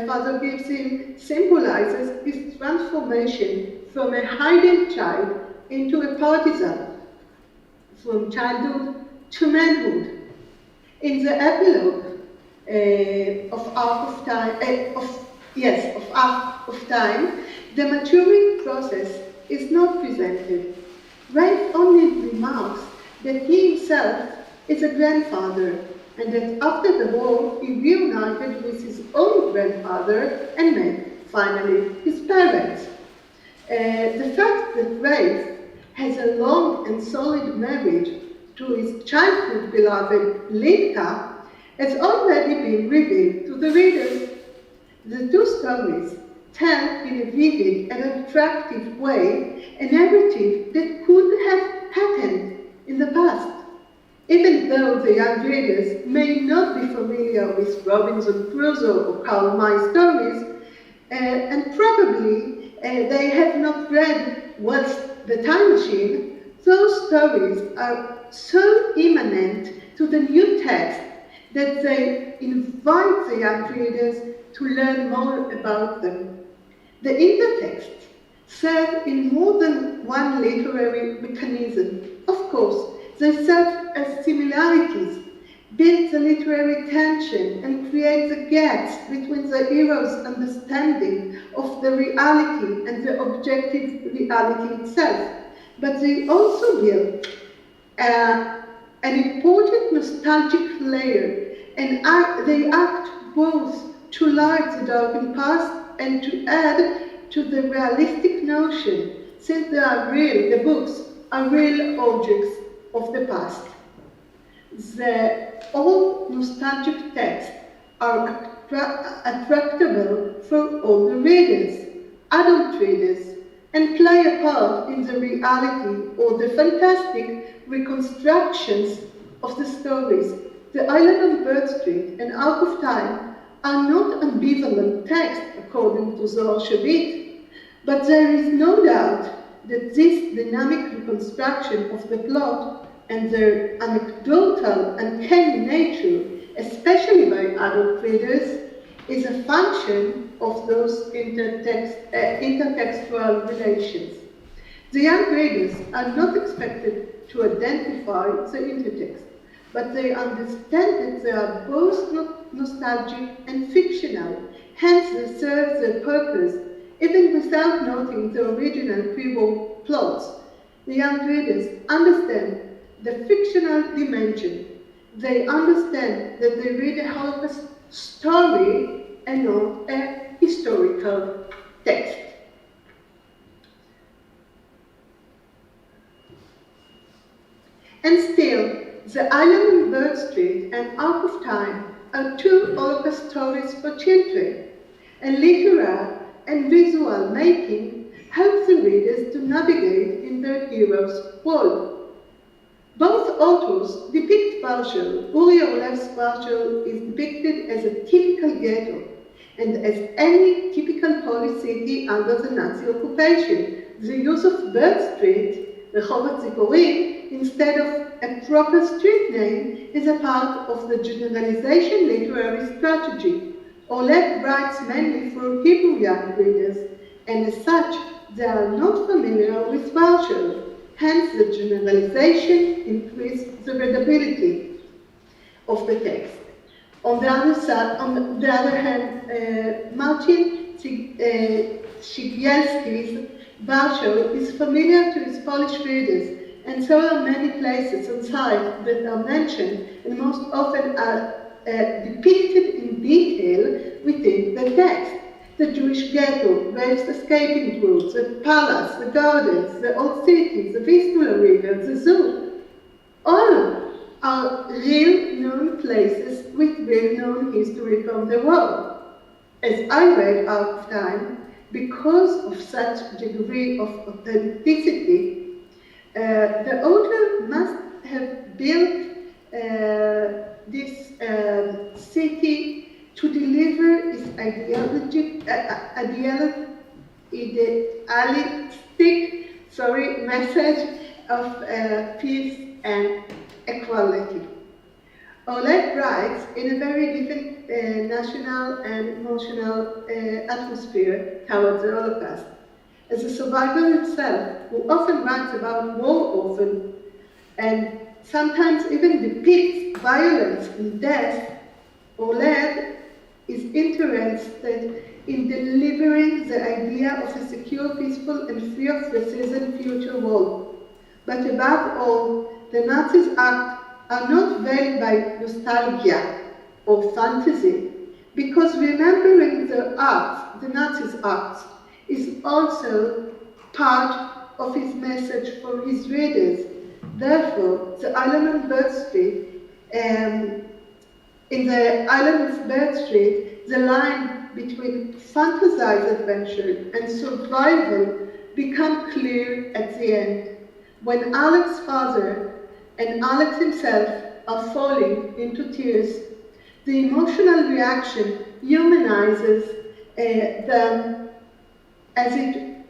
father gives him symbolizes his transformation from a hiding child into a partisan, from childhood to manhood. In the epilogue of Arc of Time, the maturing process is not presented. Rafe only remarks that he himself is a grandfather, and that after the war he reunited with his own grandfather and met, finally, his parents. The fact that Rafe has a long and solid marriage to his childhood beloved Linka has already been revealed to the readers. The 2 stories tell in a vivid and attractive way a narrative that could have happened in the past. Even though the young readers may not be familiar with Robinson Crusoe or Karl May stories, and probably they have not read What's the Time Machine, those stories are so immanent to the new text that they invite the young readers to learn more about them. The intertext serve in more than one literary mechanism. Of course, they serve as similarities, build the literary tension, and create the gaps between the hero's understanding of the reality and the objective reality itself. But they also build an important nostalgic layer, and they act both to light the darkened past and to add to the realistic notion, since the books are real objects of the past. The old nostalgic texts are attractable for all the readers, adult readers, and play a part in the reality or the fantastic reconstructions of the stories. The Island on Bird Street and Out of Time are not ambivalent texts according to Zohar Shavit, but there is no doubt that this dynamic reconstruction of the plot and their anecdotal and uncanny nature, especially by adult readers, is a function of those intertextual relations. The young readers are not expected to identify the intertext, but they understand that they are both nostalgic and fictional, hence they serve their purpose, even without noting the original pre-war plots. The young readers understand the fictional dimension. They understand that they read a Holocaust story and not a historical text. And still, The Island on Bird Street and Out of Time are two Holocaust stories for children, and literary and visual making helps the readers to navigate in their hero's world. Both authors depict Warsaw. Uri Orlew's Warsaw is depicted as a typical ghetto, and as any typical Polish city under the Nazi occupation. The use of Bird Street, Rehovot Zikorim, instead of a proper street name is a part of the generalization literary strategy. Orlew writes mainly for Hebrew young readers, and as such, they are not familiar with Warsaw. Hence, the generalization increases the readability of the text. On the other hand, Marcin Ciegielski's Warsaw is familiar to his Polish readers, and so are many places on site that are mentioned and most often are depicted in detail within the text. The Jewish ghetto, Rave's escaping routes, the palace, the gardens, the old city, the Vistula River, the zoo. All are real known places with real known history from the war. As I read Out of Time, because of such degree of authenticity, the author must have built this city to deliver his idealistic message of peace and equality. Orlew writes in a very different national and emotional atmosphere towards the Holocaust. As a survivor himself, who often writes about war and sometimes even depicts violence and death, Orlew is interested in delivering the idea of a secure, peaceful, and free of racism future world. But above all, the Nazis' acts are not veiled by nostalgia or fantasy, because remembering the acts, the Nazis' acts, is also part of his message for his readers. Therefore, the Island on Bird Street, in the Island of Bird Street, the line between fantasized adventure and survival become clear at the end, when Alex's father and Alex himself are falling into tears. The emotional reaction humanizes them as it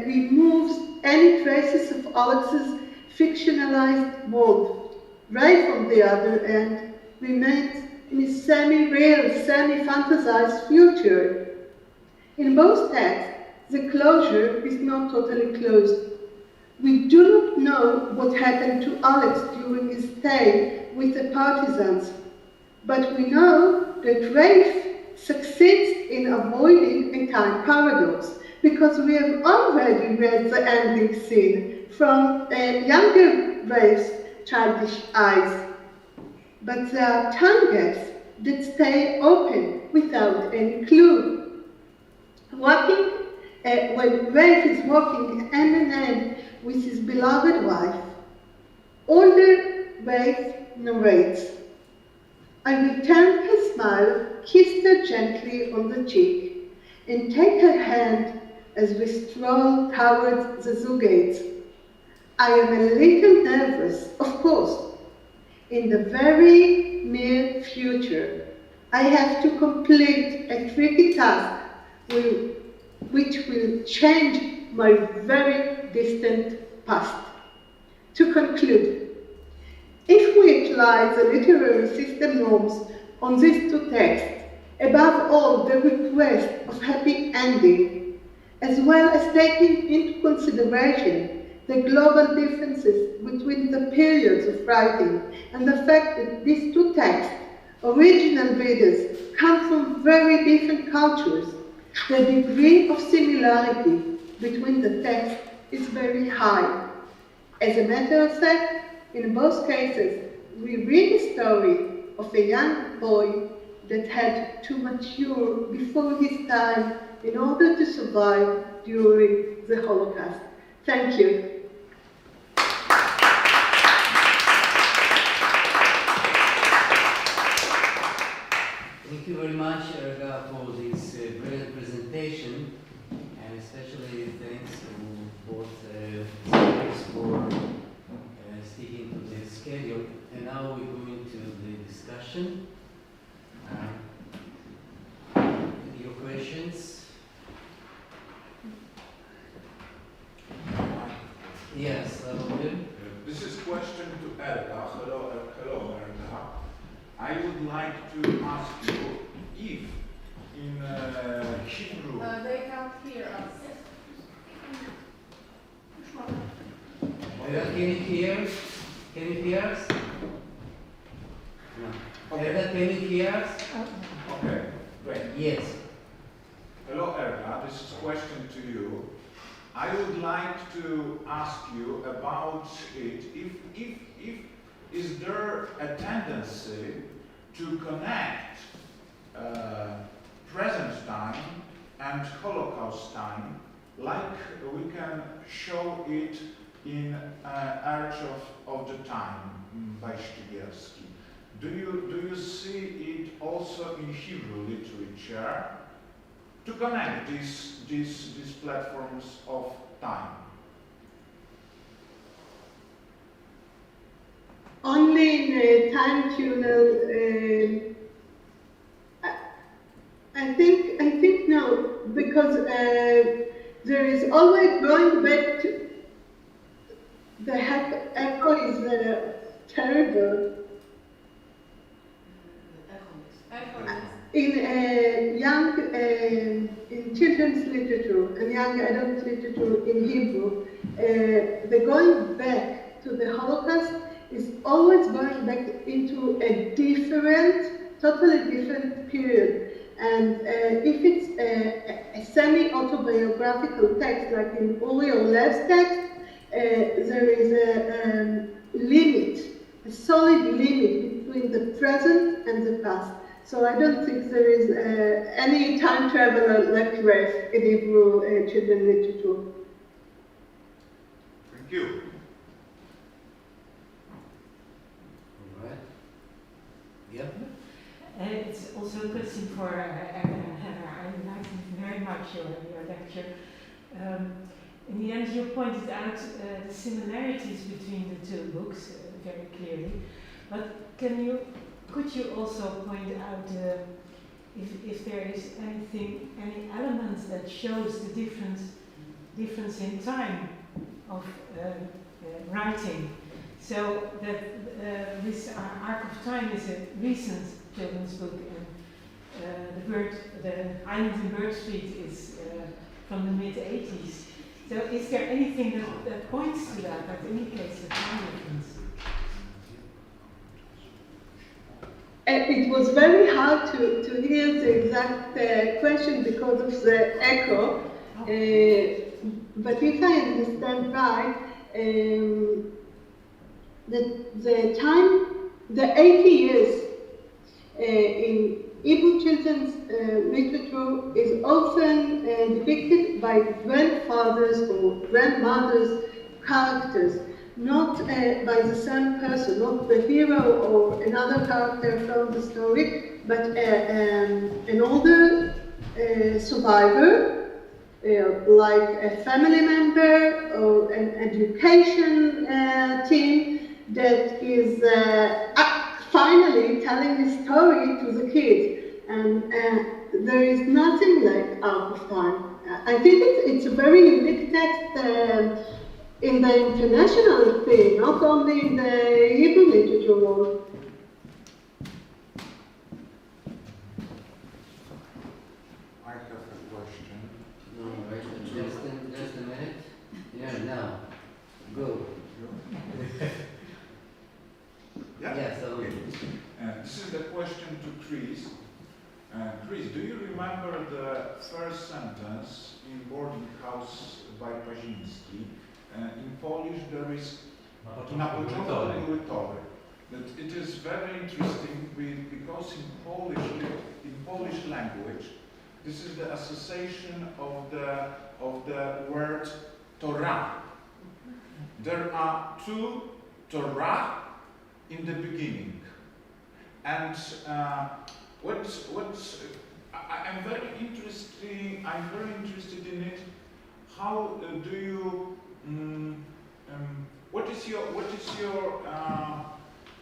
removes any traces of Alex's fictionalized world. Rafe, on the other hand, remains in a semi-real, semi-fantasized future. In both texts, the closure is not totally closed. We do not know what happened to Alex during his stay with the partisans, but we know that Rafe succeeds in avoiding a time paradox, because we have already read the ending scene from younger Rafe's childish eyes. But there are time gaps that stay open without any clue. When Rafe is walking hand in hand with his beloved wife, older Rafe narrates, "I returned her smile, kissed her gently on the cheek, and take her hand as we stroll towards the zoo gates. I am a little nervous, of course. In the very near future, I have to complete a tricky task which will change my very distant past." To conclude, if we apply the literary system norms on these two texts, above all the request of happy ending, as well as taking into consideration the global differences between the periods of writing and the fact that these two texts, original readers, come from very different cultures, the degree of similarity between the texts is very high. As a matter of fact, in both cases, we read the story of a young boy that had to mature before his time in order to survive during the Holocaust. Thank you. Thank you very much, Erga, for this brilliant presentation, and especially thanks to both speakers for sticking to the schedule. And now we go into the discussion. Your questions? Yes, Sławomir. This is question to Erga. Hello, Erga. I would like to ask you if in Hebrew. They can't hear us. Can you hear? Can you hear us? No. Erga, can you hear us? Okay, great. Yes. Hello, Erga. This is a question to you. I would like to ask you about it. If is there a tendency to connect present time and Holocaust time, like we can show it in Arch of the Time by Sztygielski? Do you see it also in Hebrew literature to connect these platforms of time? Only in a time tunnel, I think no, because there is always going back to the echo is terrible. In in children's literature and young adult literature in Hebrew, the going back to the Holocaust is always going back into a different, totally different period. And if it's a semi-autobiographical text, like in Uri Orlev's text, there is a limit, a solid limit between the present and the past. So I don't think there is any time traveler like Rafe in Hebrew children's literature. Thank you. All right. Yep. It's also a question for Hannah. I liked very much your lecture. in the end you pointed out the similarities between the two books very clearly, but could you also point out if there is any elements that shows the difference in time of writing? So that this Arc of Time is a recent children's book, and the Island in Bird Street is from the mid-80s. So is there anything that points to that indicates the time difference? It was very hard to hear the exact question because of the echo, but if I understand right, the 80 years in Hebrew children's literature is often depicted by grandfathers or grandmothers' characters, not by the same person, not the hero or another character from the story, but an older survivor, like a family member or an education team that is finally telling a story to the kids. And there is nothing like Arc of Time. I think it's a very unique text in the international thing, not only in the Hebrew literature world. I have a question. No, wait, just a minute. Yeah, now, go. Yeah? Yeah, so Okay. This is the question to Chris. Chris, do you remember the first sentence in Boarding House by Paziński? In Polish there is na początku były tory. That it is very interesting because in Polish language this is the association of the word Torah. There are two Torah in the beginning, and I'm very interested in it. How do you? What is your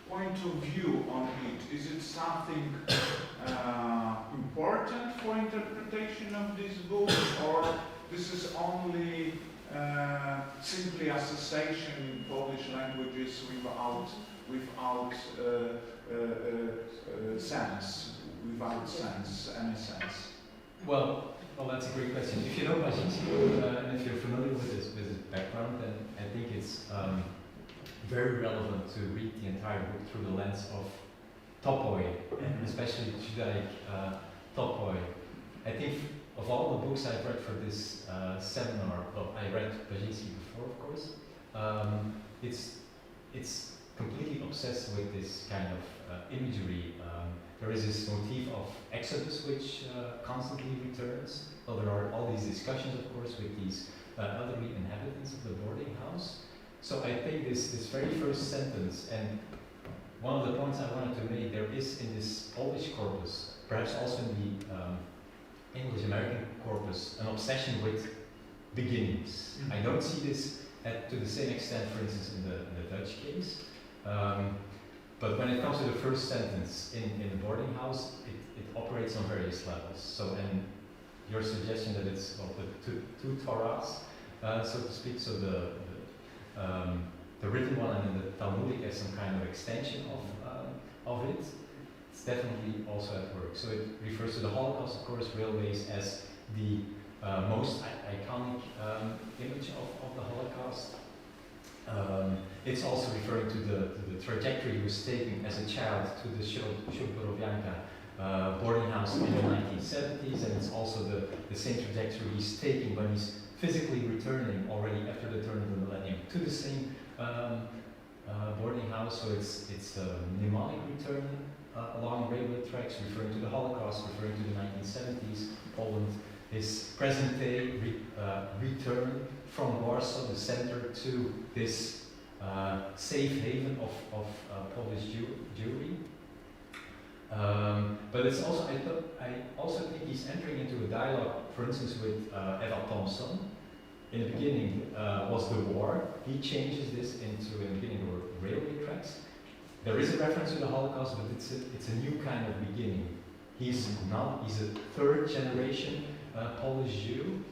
point of view on it? Is it something important for interpretation of this book, or this is only simply association in Polish languages without any sense? Well, that's a great question. If you know Paziński and if you're familiar with his background, then I think it's very relevant to read the entire book through the lens of topoi, and especially Judaic topoi. I think of all the books I've read for this seminar, well, I read Paziński before, of course. It's completely obsessed with this kind of imagery. There is this motif of Exodus which constantly returns. Well, there are all these discussions, of course, with these elderly inhabitants of the boarding house. So I think this very first sentence, and one of the points I wanted to make, there is in this Polish corpus, perhaps also in the English-American corpus, an obsession with beginnings. I don't see this to the same extent, for instance, in the Dutch case. But when it comes to the first sentence in the boarding house, it operates on various levels. So, and your suggestion that it's the two Torahs, so to speak, so the written one and then the Talmudic as some kind of extension of it, it's definitely also at work. So it refers to the Holocaust, of course, railways as the most iconic image of the Holocaust. It's also referring to the trajectory he was taking as a child to the Szyborowianka boarding house in the 1970s, and it's also the same trajectory he's taking when he's physically returning already after the turn of the millennium to the same boarding house. So it's a mnemonic return along railway tracks, referring to the Holocaust, referring to the 1970s, Poland, his present day return from Warsaw, the center, to this safe haven of Polish Jewry. But it's also, I also think he's entering into a dialogue, for instance, with Eva Thompson, in the beginning was the war. He changes this into, in the beginning, there were railway tracks. There is a reference to the Holocaust, but it's a new kind of beginning. He's a third generation Polish Jew.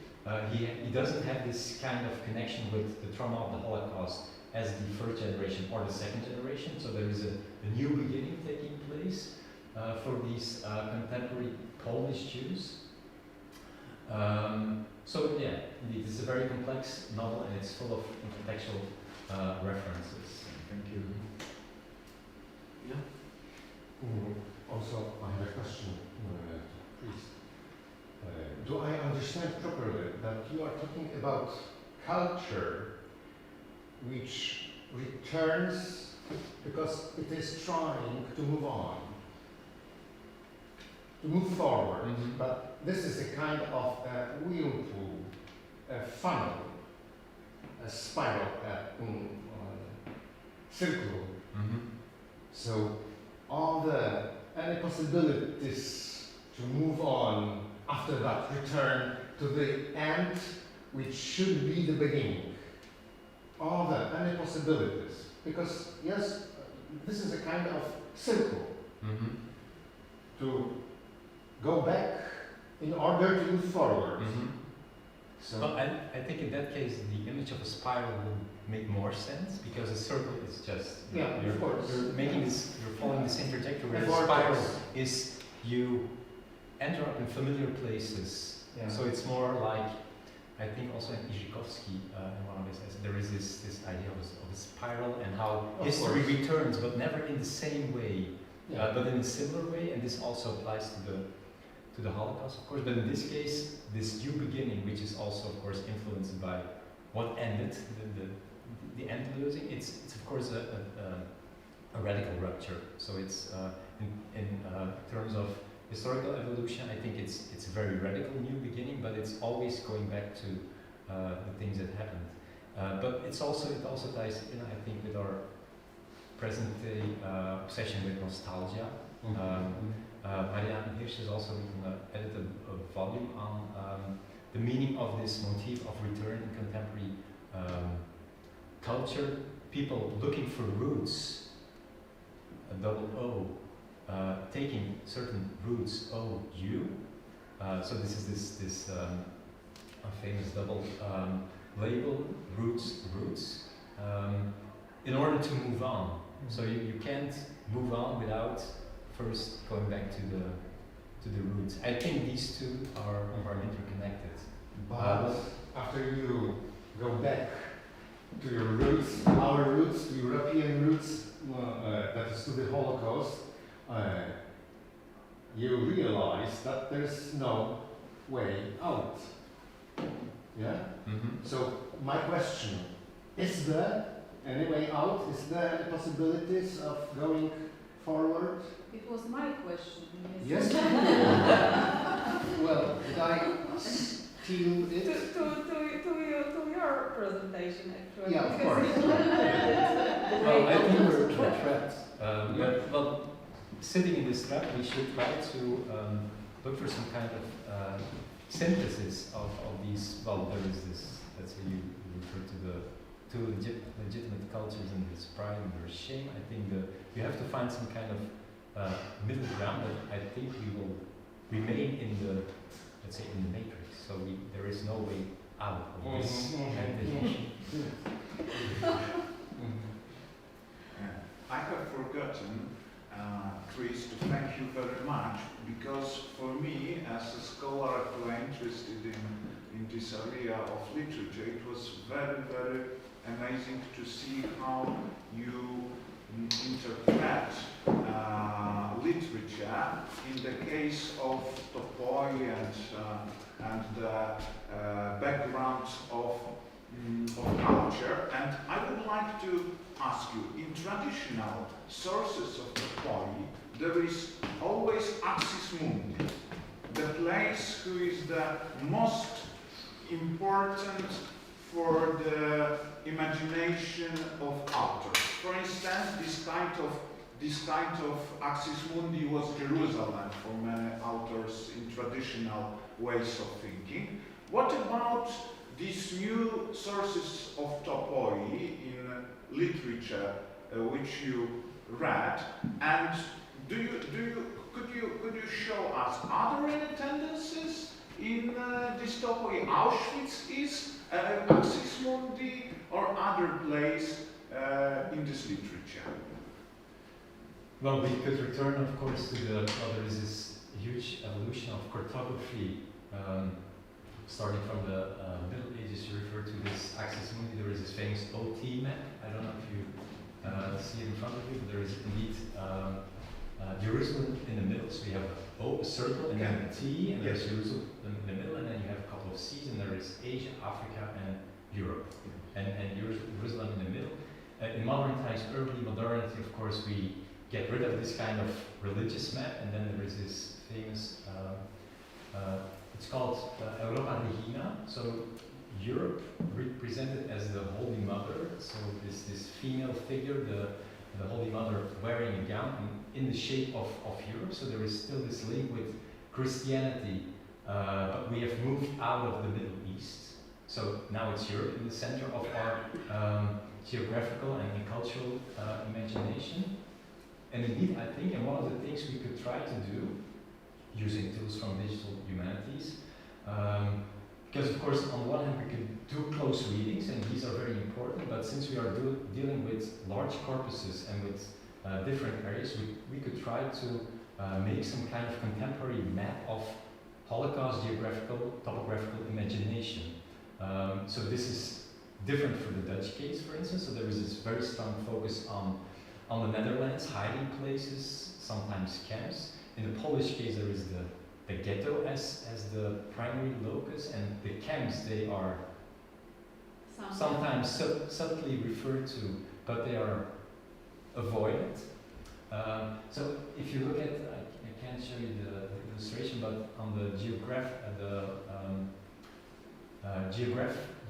He doesn't have this kind of connection with the trauma of the Holocaust as the first generation or the second generation. So there is a new beginning taking place for these contemporary Polish Jews. So yeah, indeed, it's a very complex novel and it's full of intertextual references. Thank you. Yeah. Also, I have a question, please. Do I understand properly that you are talking about culture which returns because it is trying to move on, to move forward, but this is a kind of a whirlpool, a funnel, a spiral, circle. So any possibilities to move on after that return to the end, which should be the beginning? Any possibilities? Because yes, this is a kind of circle to go back in order to move forward. So well, I think in that case the image of a spiral would make more sense because a circle is just of course. You're following the same trajectory. Where a spiral is you enter up in familiar places. Yeah. So it's more like, I think also in Iżikowski, in one of his essays, there is this idea of a spiral and how history returns, but never in the same way, but in a similar way, and this also applies to the Holocaust, of course. But in this case, this new beginning, which is also, of course, influenced by what ended, the end losing, it's of course a radical rupture. So it's in terms of historical evolution, I think it's a very radical new beginning, but it's always going back to the things that happened. But it also ties, I think, with our present-day obsession with nostalgia. Marianne Hirsch has also edited a volume on the meaning of this motif of return in contemporary culture. People looking for roots, a double O. Taking certain roots, O-U. So this is this famous double label, roots, in order to move on. So you can't move on without first going back to the roots. I think these two are interconnected. But after you go back to your roots, our roots, the European roots, that is to the Holocaust, you realize that there's no way out. Yeah? So my question, is there any way out? Is there any possibilities of going forward? It was my question. Yes? Well, did I steal it? To your presentation, actually. Yeah, of course. Well, I think we're trapped. But sitting in this trap, we should try to look for some kind of synthesis of these. Well, there is this. Let's say you refer to the two legitimate cultures and there's pride and there's shame. I think you have to find some kind of middle ground that I think we will remain in the, let's say, in the matrix. So there is no way out of this meditation. I have forgotten, Chris, to thank you very much, because for me, as a scholar who are interested in this area of literature, it was very, very amazing to see how you interpret literature in the case of Topoi and the background of culture. And I would like to ask you, in traditional sources of Topoi, there is always axis mundi, the place who is the most important for the imagination of authors. For instance, this kind of axis mundi was Jerusalem for many authors in traditional ways of thinking. What about these new sources of topoi in literature which you read, and could you show us, are there any tendencies in this topoi? Auschwitz is Axis Mundi or other place in this literature? Well, we could return, of course, to the, well, there is this huge evolution of cartography, starting from the Middle Ages. You refer to this Axis Mundi. There is this famous OT map. I don't know if you see it in front of you, but there is indeed Jerusalem in the middle. So you have a circle and then a T, and there's Jerusalem in the middle, and then you have a couple of C's, and there is Asia, Africa, and Europe, and Jerusalem in the middle. In modern times, early modernity, of course, we get rid of this kind of religious map, and then there is this famous, it's called Europa Regina, so Europe represented as the Holy Mother, so this female figure, the Holy Mother wearing a gown in the shape of Europe, so there is still this link with Christianity, but we have moved out of the Middle East, so now it's Europe in the center of our geographical and cultural imagination. And indeed, I think, and one of the things we could try to do, using tools from digital humanities, because of course, on one hand, we could do close readings, and these are very important, but since we are dealing with large corpuses and with different areas, we could try to make some kind of contemporary map of Holocaust topographical imagination. So this is different for the Dutch case, for instance, so there is this very strong focus on the Netherlands, hiding places, sometimes camps. In the Polish case, there is the ghetto as the primary locus, and the camps, they are sometimes subtly referred to, but they are avoided. So if you look at, I can't show you the illustration, but on the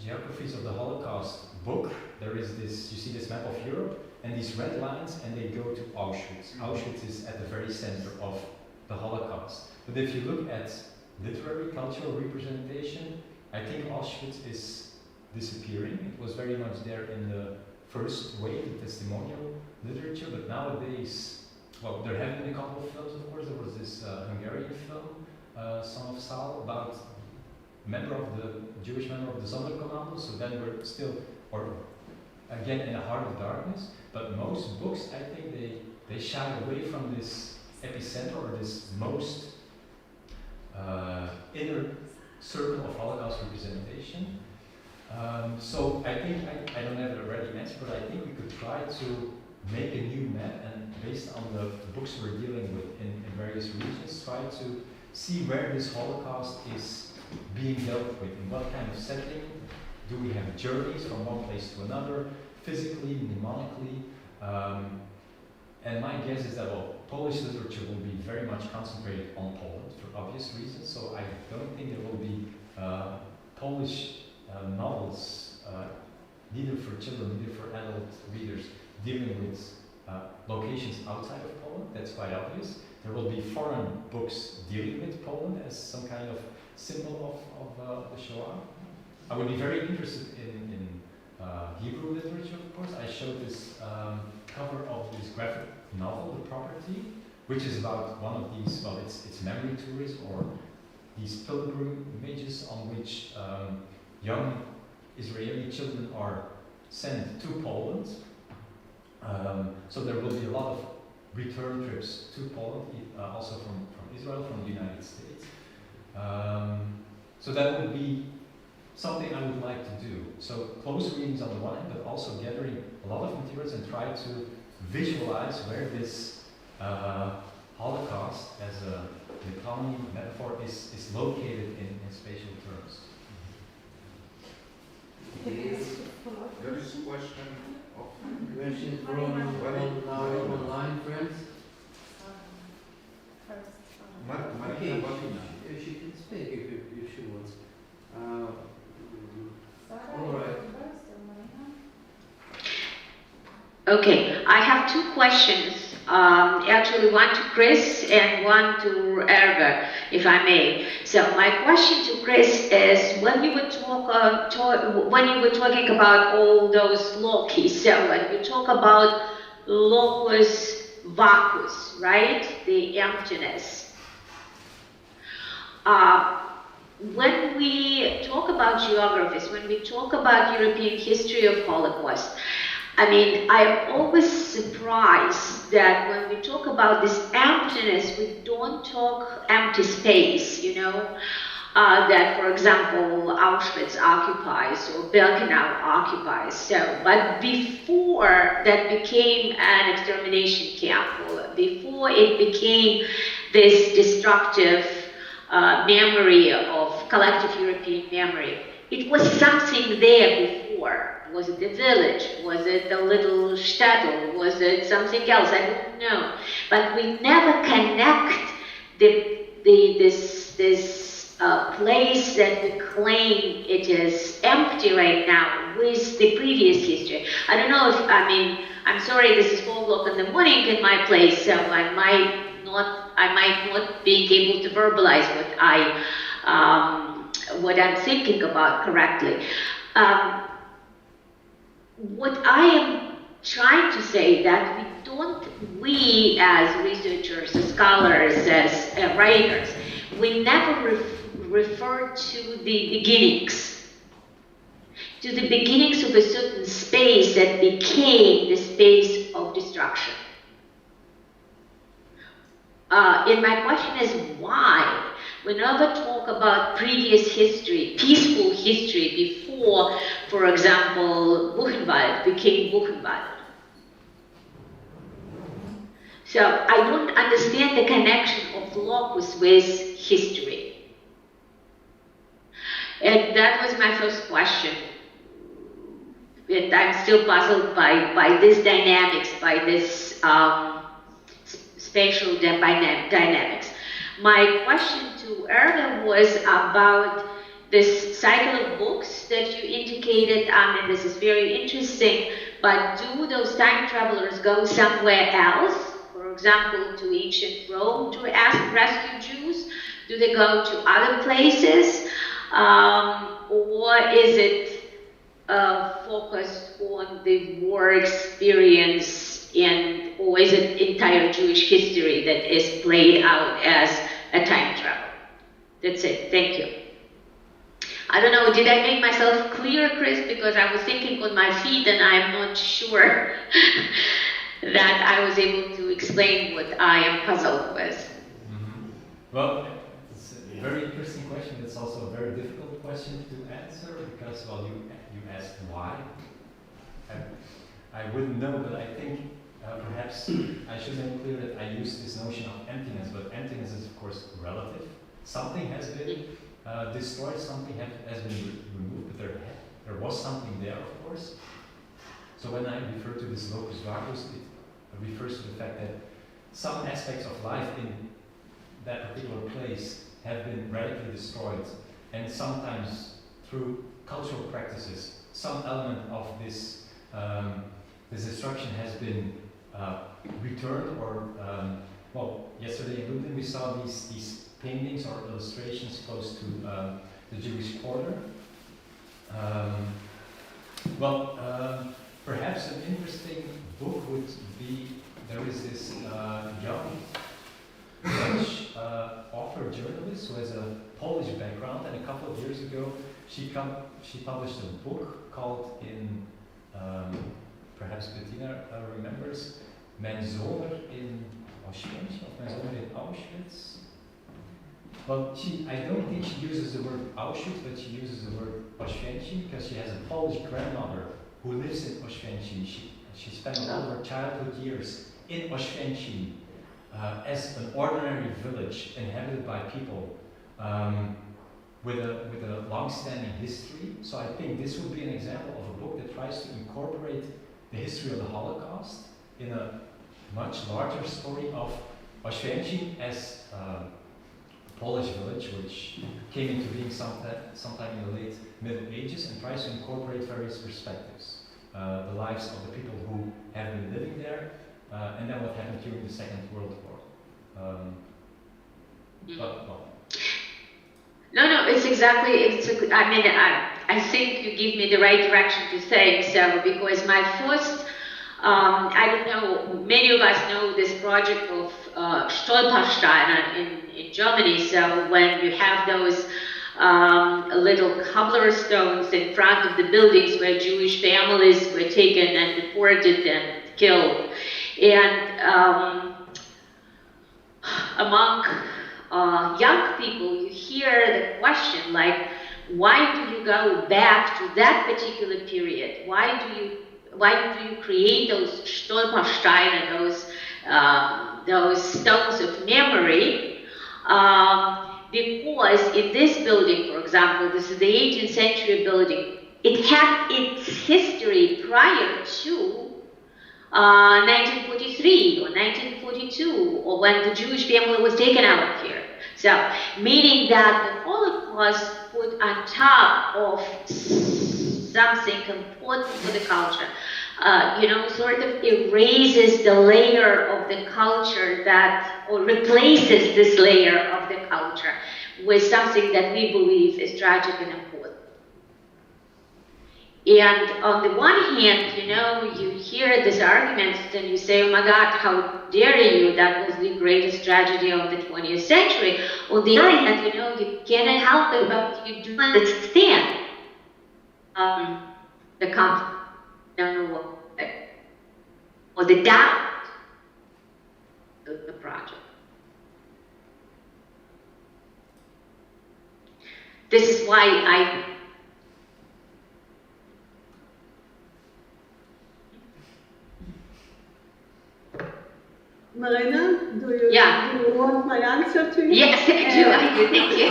geographies of the Holocaust book, there is this, you see this map of Europe, and these red lines, and they go to Auschwitz. Auschwitz is at the very center of the Holocaust. But if you look at literary, cultural representation, I think Auschwitz is disappearing. It was very much there in the first wave, the testimonial literature, but nowadays, well, there have been a couple of films, of course. There was this Hungarian film, Son of Saul, about Jewish member of the Sonderkommando, so then we're still, or again, in the heart of darkness. But most books, I think, they shy away from this epicenter or this most inner circle of Holocaust representation. So I think, I don't have a ready answer, but I think we could try to make a new map, and based on the books we're dealing with in various regions, try to see where this Holocaust is being dealt with, in what kind of setting. Do we have journeys from one place to another, physically, mnemonically? And my guess is that, well, Polish literature will be very much concentrated on Poland for obvious reasons, so I don't think there will be Polish novels, neither for children, neither for adult readers, dealing with locations outside of Poland. That's quite obvious. There will be foreign books dealing with Poland as some kind of symbol of the Shoah. I would be very interested in Hebrew literature, of course. I showed this cover of this graphic novel, The Property, which is about one of these, well, it's memory tours, or these pilgrimages on which young Israeli children are sent to Poland. So there will be a lot of return trips to Poland, also from Israel, from the United States. So that would be something I would like to do. So close readings on the one hand, but also gathering a lot of materials and try to visualize where this Holocaust as a economy metaphor is located in spatial terms. There is a question from our online friends. Okay, she can speak if she wants. All right. Okay, I have two questions. Actually, one to Chris and one to Erga, if I may. So my question to Chris is, when you were talking about all those loci, so when we talk about locus vacus, right, the emptiness. When we talk about geographies, when we talk about European history of Holocaust, I mean, I'm always surprised that when we talk about this emptiness, we don't talk empty space, you know, that, for example, Auschwitz occupies or Birkenau occupies. So, but before that became an extermination camp, or before it became this destructive memory of collective European memory, it was something there before. Was it the village? Was it the little shtetl? Was it something else? I don't know. But we never connect this place that we claim it is empty right now with the previous history. I don't know if, I mean, I'm sorry, this is 4 o'clock in the morning in my place, so I might not be able to verbalize what I'm thinking about correctly. What I am trying to say that we as researchers, as scholars, as writers, we never refer to the beginnings of a certain space that became the space of destruction. And my question is why? We never talk about previous history, peaceful history before, for example, Buchenwald became Buchenwald. So I don't understand the connection of locus with history. And that was my first question. And I'm still puzzled by this dynamics, by this spatial dynamics. My question to Erna was about this cycle of books that you indicated. I mean, this is very interesting, but do those time travelers go somewhere else? For example, to ancient Rome to rescue Jews? Do they go to other places? Or is it focused on the war experience, or is it entire Jewish history that is played out as a time travel? That's it. Thank you. I don't know, did I make myself clear, Chris? Because I was thinking on my feet and I'm not sure that I was able to explain what I am puzzled with. Mm-hmm. Well, it's a very interesting question. It's also a very difficult question to answer because, well, you asked why. I wouldn't know, but I think perhaps I should make clear that I use this notion of emptiness, but emptiness is of course relative. Something has been destroyed, something has been removed, but there was something there, of course. So when I refer to this locus vacus, it refers to the fact that some aspects of life in that particular place have been radically destroyed, and sometimes through cultural practices, some element of this this destruction has been returned, or well, yesterday in Lublinie we saw these paintings or illustrations close to the Jewish quarter. Perhaps an interesting book would be, there is this young French author journalist who has a Polish background, and a couple of years ago she published a book called, in perhaps Bettina remembers, Mijn Zomer in Auschwitz. Well, I don't think she uses the word Auschwitz, but she uses the word Oświęcim because she has a Polish grandmother who lives in Oświęcim. She spent all her childhood years in Oświęcim as an ordinary village inhabited by people with a long-standing history. So I think this would be an example of a book that tries to incorporate the history of the Holocaust in a much larger story of Oświęcim as a Polish village which came into being sometime in the late Middle Ages, and tries to incorporate various perspectives. The lives of the people who have been living there, and then what happened during the Second World War. But, well. No, it's exactly, I think you give me the right direction to think, so, because my first, I don't know, many of us know this project of Stolpersteine in Germany, so when you have those little cobblestones in front of the buildings where Jewish families were taken and deported and killed. And among young people, you hear the question like, why do you go back to that particular period? Why do you create those Stolpersteine, those stones of memory? Because in this building, for example, this is the 18th century building, it had its history prior to 1943 or 1942, or when the Jewish family was taken out of here. So, meaning that the Holocaust put on top of something important for the culture, sort of erases the layer of the culture that, or replaces this layer of the culture with something that we believe is tragic and important. And on the one hand, you hear these arguments and you say, oh my God, how dare you, that was the greatest tragedy of the 20th century. On the other hand, you cannot help it, but you do understand the conflict, or the doubt of the project. This is why Marina, do you want my answer to you? Yes, I do. Thank you.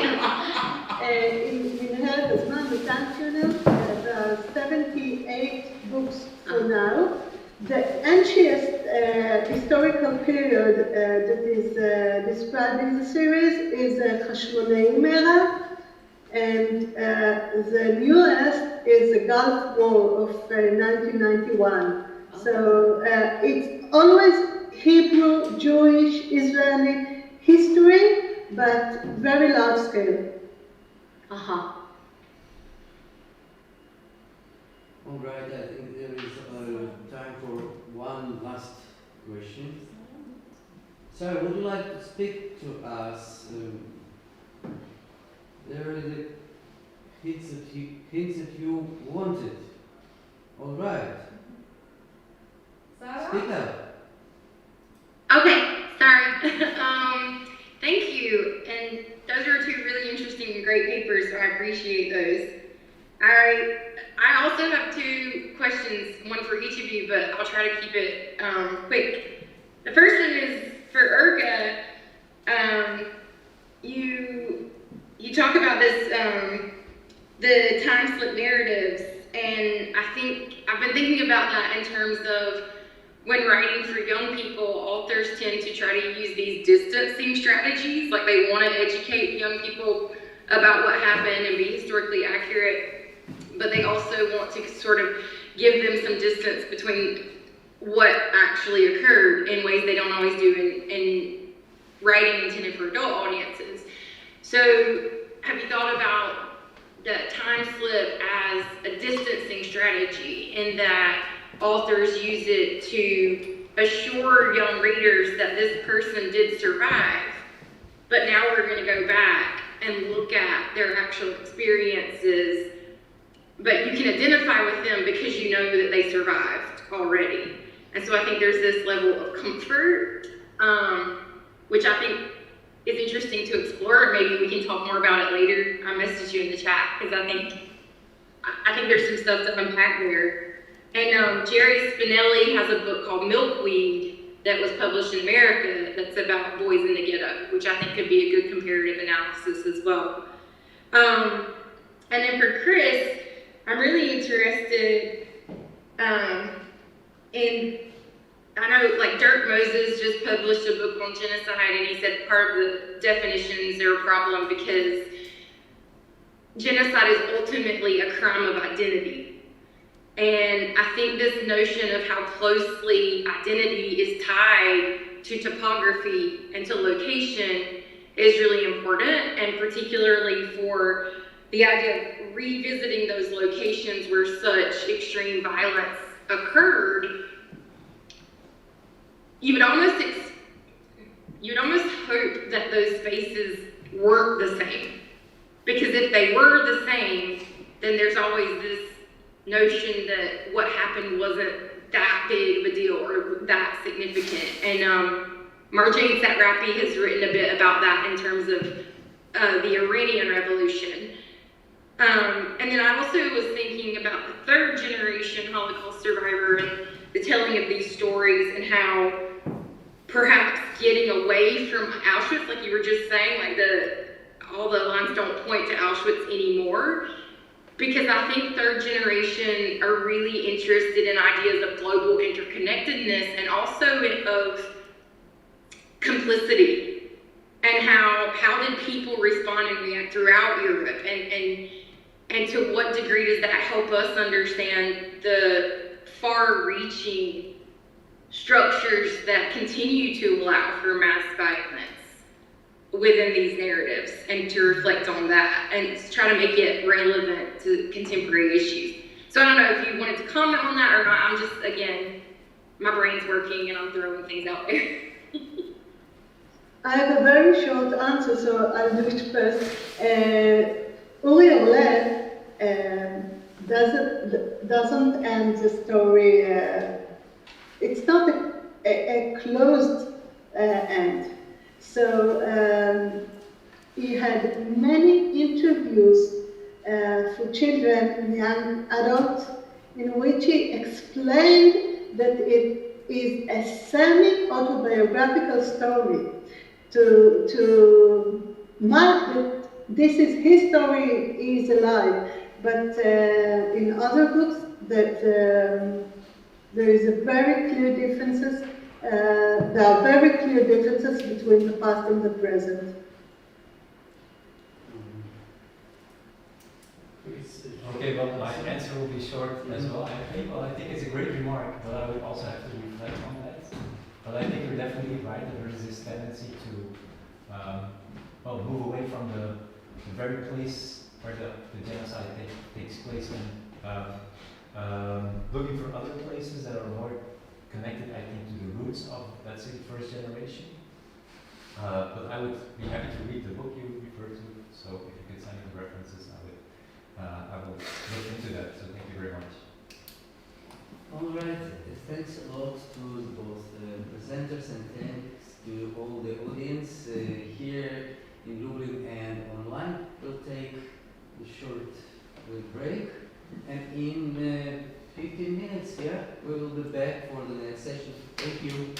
In her הזמן בטנציונר, there are 78 books for now. The ancientest historical period that is described in the series is the Hashmonaim era, and the newest is the Gulf War of 1991. So it's always Hebrew, Jewish, Israeli history, but very large scale. All right, I think there is time for one last question. Sarah, would you like to speak to us? There are the hints that you wanted. All right. Sarah? Speak up. Okay, sorry. Thank you. And those were two really interesting and great papers, so I appreciate those. I also have two questions, one for each of you, but I'll try to keep it quick. The first one is for Urga. You talk about this, the time slip narratives, and I think I've been thinking about that in terms of when writing for young people, authors tend to try to use these distancing strategies, like they want to educate young people about what happened and be historically accurate, but they also want to sort of give them some distance between what actually occurred in ways they don't always do in writing intended for adult audiences. So have you thought about the time slip as a distancing strategy, in that authors use it to assure young readers that this person did survive, but now we're going to go back and look at their actual experiences, but you can identify with them because you know that they survived already. And so I think there's this level of comfort, which I think is interesting to explore. Maybe we can talk more about it later. I messaged you in the chat because I think there's some stuff to unpack there. And Jerry Spinelli has a book called Milkweed that was published in America that's about boys in the ghetto, which I think could be a good comparative analysis as well. And then for Chris, I'm really interested in, I know like Dirk Moses just published a book on genocide, and he said part of the definitions are a problem because genocide is ultimately a crime of identity. And I think this notion of how closely identity is tied to topography and to location is really important, and particularly for the idea of revisiting those locations where such extreme violence occurred. You would almost hope that those spaces weren't the same, because if they were the same, then there's always this notion that what happened wasn't that big of a deal or that significant. And Marjane Satrapi has written a bit about that in terms of the Iranian Revolution. And then I also was thinking about the third generation Holocaust survivor and the telling of these stories, and how perhaps getting away from Auschwitz, like you were just saying, like all the lines don't point to Auschwitz anymore, because I think third generation are really interested in ideas of global interconnectedness and also of complicity, and how did people respond and react throughout Europe, and to what degree does that help us understand the far-reaching structures that continue to allow for mass violence within these narratives, and to reflect on that and to try to make it relevant to contemporary issues. So I don't know if you wanted to comment on that or not. I'm just, again, my brain's working and I'm throwing things out there. I have a very short answer, so I'll do it first. Uli Orlev doesn't end the story. It's not a closed end. So he had many interviews for children and young adults in which he explained that it is a semi-autobiographical story to mark that this is his story, he is alive. But in other books that there is a very clear differences. There are very clear differences between the past and the present. Okay, well, my answer will be short as well. I think it's a great remark, but I would also have to reflect on that. But I think you're definitely right that there is this tendency to move away from the very place where the genocide takes place, and looking for other places that are more connected, I think, to the roots of, let's say, the first generation. But I would be happy to read the book you referred to, so if you could send me the references, I will look into that, so thank you very much. All right, thanks a lot to both presenters, and thanks to all the audience here in Lublin and online. We'll take a short break, and in 15 minutes, we will be back for the next session. Thank you.